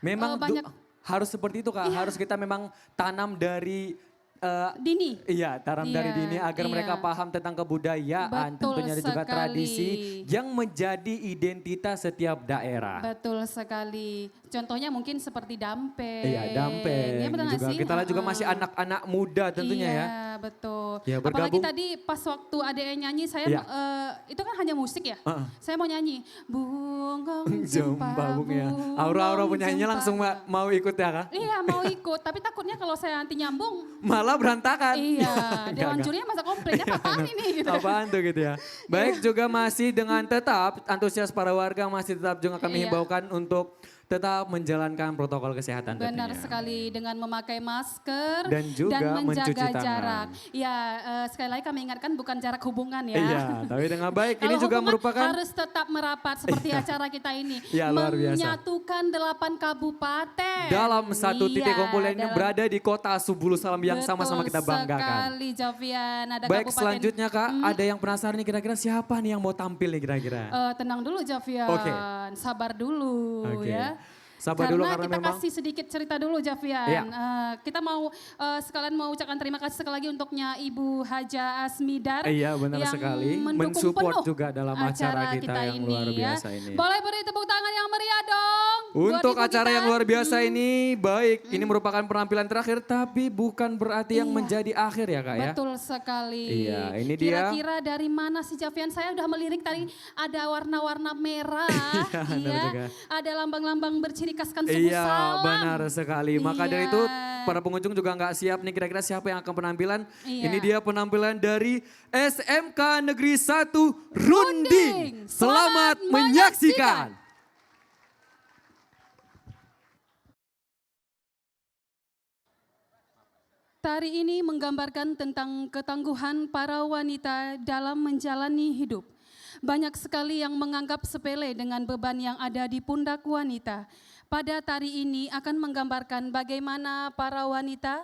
Memang banyak harus seperti itu Kak, Iya. harus kita memang tanam dari dini. iya, tanam dari Iya, dini agar iya. mereka paham tentang kebudayaan, Betul tentunya dan juga sekali. tradisi yang menjadi identitas setiap daerah. Betul sekali. Contohnya mungkin seperti dampeng. Iya, dampeng. Iya betul nggak juga sih? kita juga masih Heeh. anak-anak muda tentunya iya, ya. betul. Ya, Apalagi bergabung. tadi pas waktu adek nyanyi saya Iya. itu kan hanya musik ya. Heeh. Saya mau nyanyi bungong Jempa jempa bung ya. bungong Aura-aura penyanyinya jempa. langsung mau ikut ya Kak? Iya mau ikut, tapi takutnya kalau saya nanti nyambung, Malah berantakan. iya, Enggak, Dewan enggak. jurinya masa komplainnya apaan ini gitu. Apaan tuh gitu ya. Baik juga masih dengan tetap antusias para warga masih tetap juga kami Iya. himbaukan untuk tetap menjalankan protokol kesehatan Benar tentunya. sekali dengan memakai masker Dan juga mencuci menjaga tangan. jarak. Ya sekali lagi kami ingatkan bukan jarak hubungan ya. Iya, tapi dengan baik ini Kalau juga hubungan merupakan harus tetap merapat seperti acara kita ini. Iya, luar biasa. Menyatukan 8 kabupaten. dalam satu titik Iya, kumpul yang ini dalam- berada di kota Subulu Salam yang Betul sama-sama kita banggakan. sekali Jovian. Ada Baik kabupaten. selanjutnya Kak, ada yang penasaran nih kira-kira siapa nih yang mau tampil nih kira-kira? Tenang dulu Jovian, Oke. sabar dulu Oke. ya. Sabar dulu karena kita memang kasih sedikit cerita dulu Jovian. Iya. Kita mau sekalian mau ucapkan terima kasih sekali lagi untuknya Ibu Haja Asmidar. Iya, benar yang sekali. mendukung Mensupport penuh juga dalam acara kita yang luar biasa ini. Boleh beri tepuk tangan yang meriah dong. buat Untuk ibu acara kita. yang luar biasa ini, baik ini merupakan penampilan terakhir tapi bukan berarti yang Iya. menjadi akhir ya Kak ya. Betul sekali. Iya, ini dia. Kira-kira dari mana sih Jovian? Saya udah melirik tadi ada warna-warna merah. Iya, benar juga. Ada lambang-lambang berciri khaskan suku Iya Salam. benar sekali. Maka dari Iya. itu para pengunjung juga nggak siap nih kira-kira siapa yang akan penampilan. Iya. Ini dia penampilan dari SMK Negeri 1 Runding. Selamat menyaksikan. Tari ini menggambarkan tentang ketangguhan para wanita dalam menjalani hidup. Banyak sekali yang menganggap sepele dengan beban yang ada di pundak wanita. Pada tari ini akan menggambarkan bagaimana para wanita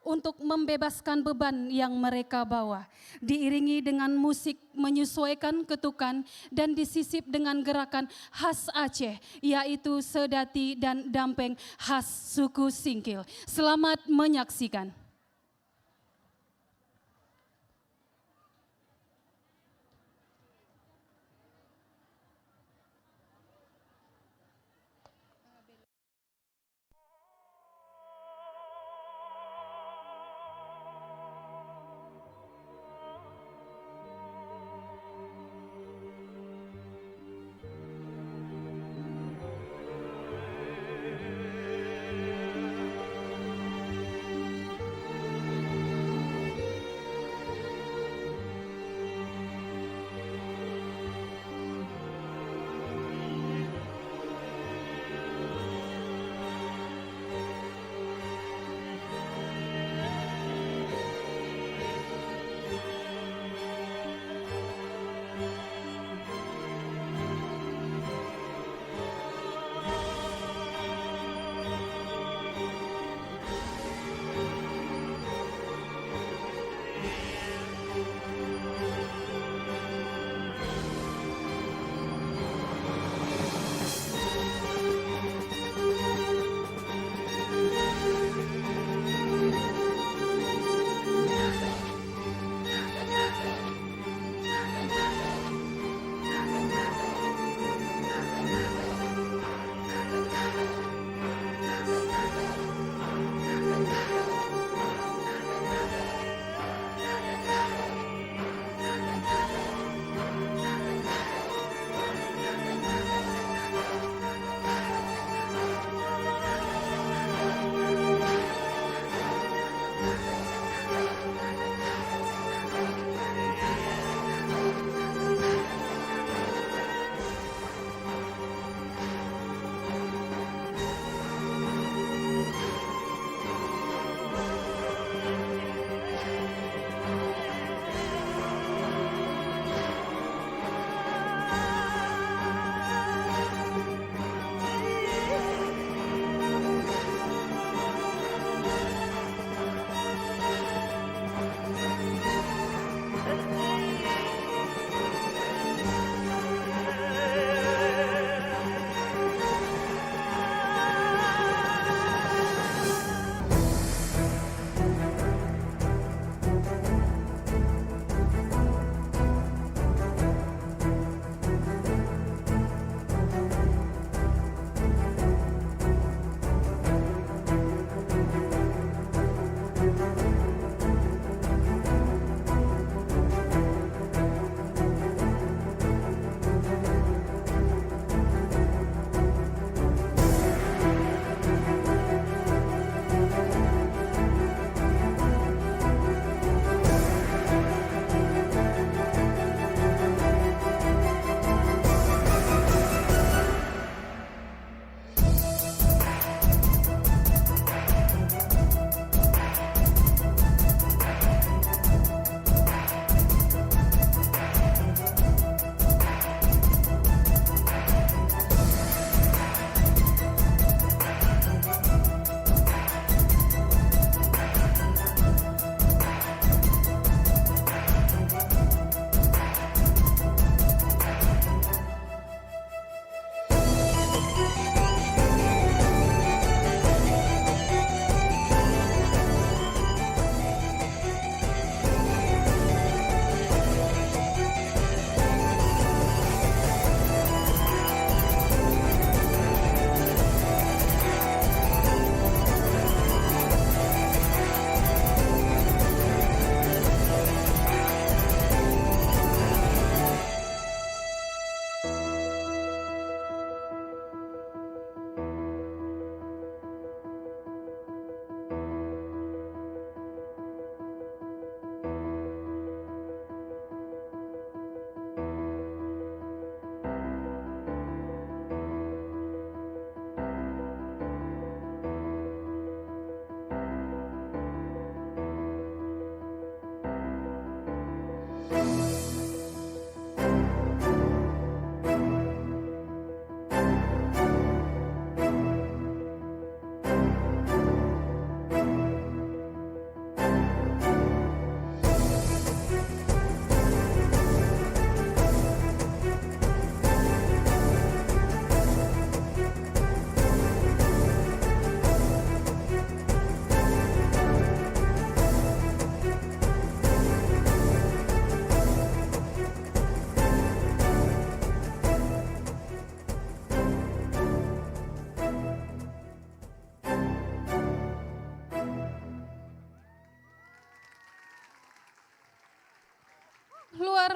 untuk membebaskan beban yang mereka bawa. Diiringi dengan musik menyesuaikan ketukan dan disisip dengan gerakan khas Aceh, yaitu sedati dan dampeng khas suku Singkil. Selamat menyaksikan.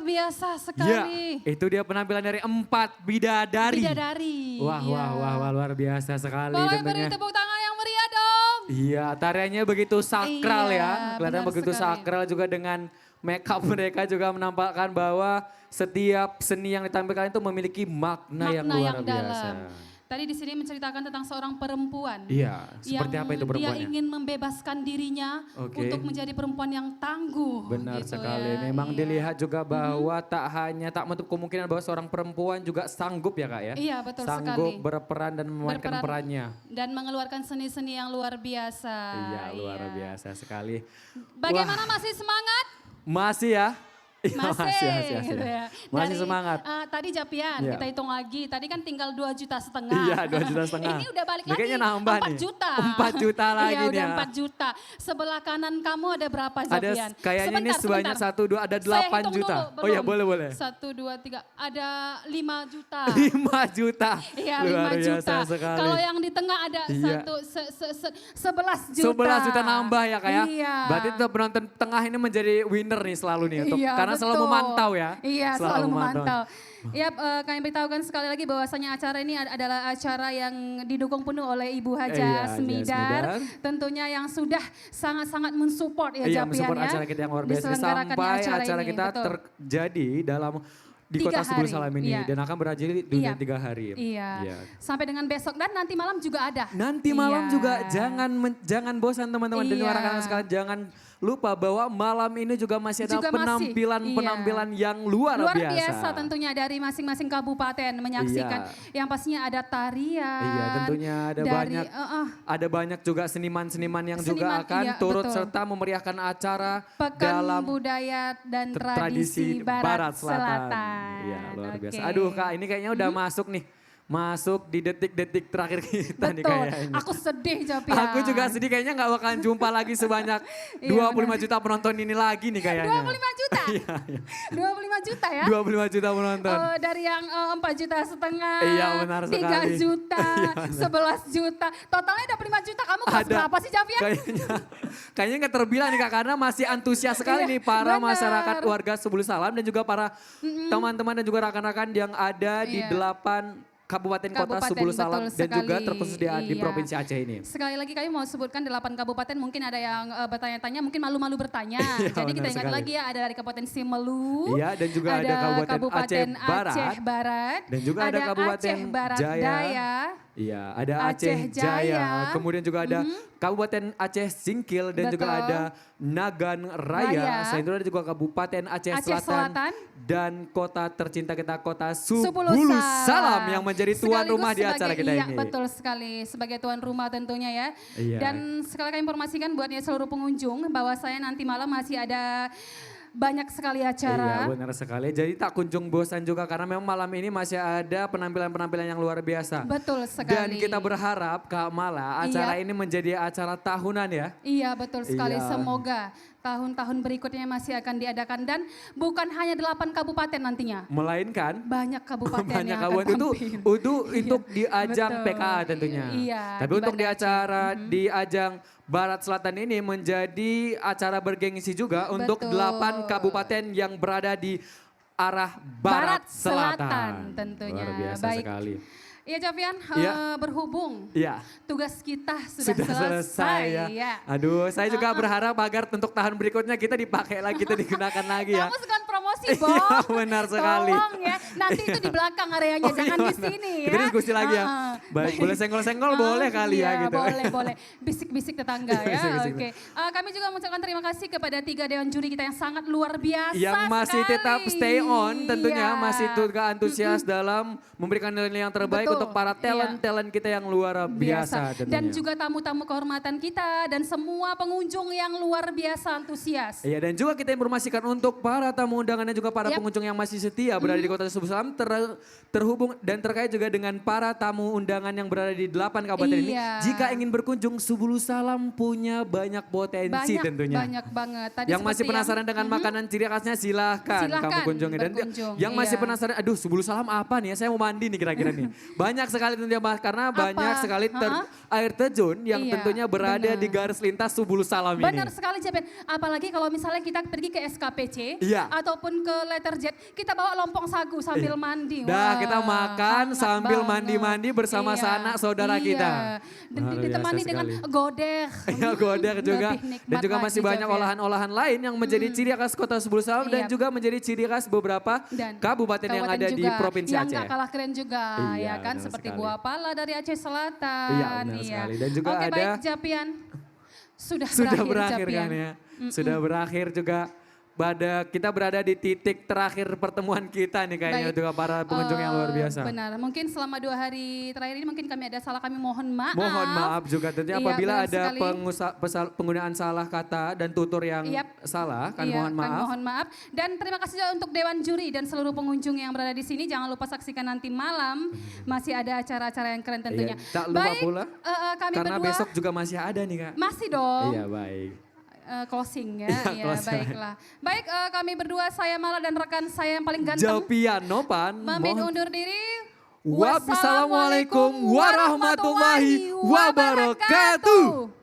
biasa Ya, sekali. itu dia penampilan dari 4 bidadari. Bidadari. Wah, Iya. wah, luar biasa sekali Boleh beri tentunya. tepuk tangan yang meriah dong. Iya, tariannya begitu sakral Iya, ya. Kelihatan benar begitu sekali. sakral juga dengan make up mereka juga menampakkan bahwa setiap seni yang ditampilkan itu memiliki makna yang luar biasa. Tadi di sini menceritakan tentang seorang perempuan. Iya, seperti yang apa itu dia perempuannya? ingin membebaskan dirinya Oke. untuk menjadi perempuan yang tangguh. Benar gitu sekali. ya. Memang Iya. dilihat juga bahwa tak menutup kemungkinan bahwa seorang perempuan juga sanggup ya Kak ya. Iya, betul sanggup sekali. berperan dan memainkan Berperan perannya. dan mengeluarkan seni-seni yang luar biasa. Iya, luar biasa sekali. Bagaimana, masih semangat? Masih ya? Iya, Masih, gitu ya. Masih Dari, semangat. tadi Japian, Iya. kita hitung lagi. Tadi kan tinggal 2,5 juta. Iya, 2,5 juta. Ini udah balik Ini lagi. kayaknya nambah 4 nih. juta. 4 juta lagi Iya, nih udah ya. 4 juta. Sebelah kanan kamu ada berapa Japian? Ada kayaknya ini sebanyak 1, 2, ada 8 Saya hitung juta. dulu, Oh iya, belum. boleh. 1, 2, 3, ada 5 juta. 5 juta. Iya, Luar 5 biasa juta. sekali. Kalau yang di tengah ada Iya. 11 juta. 11 juta nambah ya Kak ya. Iya. Berarti tuh penonton tengah ini menjadi winner nih selalu nih untuk Iya, karena selalu betul. memantau ya. Iya, selalu memantau. Ya, kami beritahukan sekali lagi bahwasanya acara ini adalah acara yang didukung penuh oleh Ibu Iya, Haja Haja Smidar. Smidar. Tentunya yang sudah sangat-sangat mensupport ya Iya, Japian mensupport ya. acara kita yang luar biasa Diselenggarakannya sampai acara ini, kita betul. terjadi dalam di 3 Kota Sebul hari, Salam ini iya. dan akan berlanjut dunia Iya. 3 hari. Iya. Sampai dengan besok dan nanti malam juga ada. Nanti malam Iya. juga jangan bosan teman-teman dan Iya. rekan-rekan sekalian, jangan lupa bahwa malam ini juga masih ada Juga masih, penampilan yang luar biasa. tentunya dari masing-masing kabupaten menyaksikan. Iya. Yang pastinya ada tarian. Iya, tentunya ada ada banyak juga seniman-seniman yang juga Seniman, akan iya, turut betul. serta memeriahkan acara Pekan dalam Budaya dan tradisi Tradisi Barat Selatan. Iya, luar Oke. biasa. Aduh Kak, ini kayaknya udah masuk nih. Masuk di detik-detik terakhir kita nih Betul, kayaknya. aku sedih Japian. Aku juga sedih, kayaknya gak bakalan jumpa lagi sebanyak Iya, 25 juta penonton ini lagi nih kayaknya. 25 juta? Iya, iya. 25 juta ya? 25 juta penonton. Dari yang 4,5 juta, Iya, benar 3 sekali. juta, Iya, benar. 11 juta. Totalnya ada 5 juta, kamu kelas Ada. berapa sih Japian? Kayaknya gak terbilang nih Kak, karena masih antusias sekali Iya, nih para benar. masyarakat warga Sebul Salam dan juga para teman-teman dan juga rekan-rekan yang ada di Iya. 8 kabupaten kota Kabupaten, Sebul Salam betul dan juga sekali. terkhusus di Iya. Provinsi Aceh ini. Sekali lagi kami mau sebutkan 8 kabupaten, mungkin ada yang bertanya-tanya, mungkin malu-malu bertanya. Iya, Jadi kita benar ingat sekali. lagi ya, ada dari Kabupaten Simelu, Iya, dan juga ada Kabupaten Aceh Barat, dan juga ada Kabupaten Aceh Barat Jaya. Daya, Iya, ada Aceh Aceh Jaya, Jaya. kemudian juga ada Kabupaten Aceh Singkil dan juga Betul. ada Nagan Raya. Raya. Selain itu ada juga Kabupaten Aceh, Aceh Selatan. dan kota tercinta kita Kota Sepuluh Sebulu Salam yang menjadi tuan Sekaligus rumah di acara sebagai- kita iya, ini. Betul sekali, sebagai tuan rumah tentunya ya. Iya. Dan sekali lagi informasikan buat seluruh pengunjung bahwa saya nanti malam masih ada banyak sekali acara. Iya, benar sekali. Jadi tak kunjung bosan juga karena memang malam ini masih ada penampilan-penampilan yang luar biasa. Betul sekali. Dan kita berharap Kak Mala acara Iya. ini menjadi acara tahunan ya. Iya betul sekali, Iya. semoga tahun-tahun berikutnya masih akan diadakan dan bukan hanya 8 kabupaten nantinya. Melainkan Banyak kabupaten banyak yang akan kawan itu tampil. untuk di ajang betul. PKA tentunya. Iya, Tapi di untuk di Banda Aceh. acara di ajang Barat Selatan ini menjadi acara bergengsi juga untuk Betul. 8 kabupaten yang berada di arah Barat, Selatan. tentunya. Luar biasa Baik. sekali. Iya Javian, Iya. berhubung Iya. tugas kita sudah Selesai ya. ya. Aduh, saya juga berharap agar untuk tahun berikutnya kita dipakai lagi, kita digunakan lagi ya. Kamu suka promosi, Iya, Bong. benar sekali. Tolong ya, nanti itu di belakang areanya, Oh, jangan iya, di benar. sini ya. Kita diskusi lagi ya. Heeh. Baik, boleh senggol-senggol boleh kali ya iya, gitu. Boleh. Bisik-bisik tetangga ya. Bisik-bisik. Oke. Kami juga mengucapkan terima kasih kepada 3 dewan juri kita yang sangat luar biasa Yang masih sekali. tetap stay on tentunya, Iya. masih juga antusias dalam memberikan nilai yang terbaik Betul, untuk para talent kita yang luar biasa tentunya. Dan juga tamu-tamu kehormatan kita dan semua pengunjung yang luar biasa antusias. Iya, dan juga kita informasikan untuk para tamu undangan dan juga para Yap. pengunjung yang masih setia berada di Kota Sebul Salam terhubung dan terkait juga dengan para tamu undangan yang berada di 8 kabupaten ini. Iya. Jika ingin berkunjung, Sebul Salam punya banyak potensi tentunya. Banyak banget. Tadi Yang masih seperti penasaran dengan makanan ciri khasnya silahkan kamu kunjungi. Dan berkunjung, yang masih iya. penasaran, aduh Sebul Salam apa nih ya, saya mau mandi nih kira-kira nih. Banyak sekali tentunya Mas, karena banyak sekali air terjun yang Iya, tentunya berada benar. di garis lintas Sebul Salam ini. Benar sekali Jaben. Apalagi kalau misalnya kita pergi ke SKPC Iya. atau ataupun ke letter Z, kita bawa lompong sagu sambil mandi. Dah, Wah, kita makan hangat sambil banget. mandi-mandi bersama Iya, sanak saudara iya. kita. Dan Luar ditemani biasa dengan sekali. goder. Ya, goder juga. Lebih nikmat Dan juga lagi, masih banyak Javier. olahan-olahan lain yang menjadi ciri khas Kota Subul Salam dan Iya. juga menjadi ciri khas beberapa Dan kabupaten yang ada di juga, Provinsi yang Aceh. gak kalah keren juga, Iya, ya kan, benar seperti sekali. buah pala dari Aceh Selatan. Iya, benar sekali. Dan juga Oke, ada- baik Japian, sudah Berakhir Japian. kan ya. Sudah berakhir juga. Kita berada di titik terakhir pertemuan kita nih kayaknya Baik. juga para pengunjung yang luar biasa. Benar, mungkin selama 2 hari terakhir ini mungkin kami ada salah, kami mohon maaf. Mohon maaf juga tentunya Iya, apabila benar ada sekali. penggunaan salah kata dan tutur yang Yap. salah, kan Iya, mohon kami maaf. mohon maaf. Dan terima kasih juga untuk Dewan Juri dan seluruh pengunjung yang berada di sini. Jangan lupa saksikan nanti malam, masih ada acara-acara yang keren tentunya. Iya, tak lupa Baik, pula, kami karena berdua, besok juga masih ada nih Kak. masih dong. Iya baik. Closing ya, Iya, ya closing. baiklah. Baik, kami berdua, saya Mala dan rekan saya yang paling ganteng. Japian Nopan. Pamit mohon- undur diri. Wassalamualaikum warahmatullahi wabarakatuh.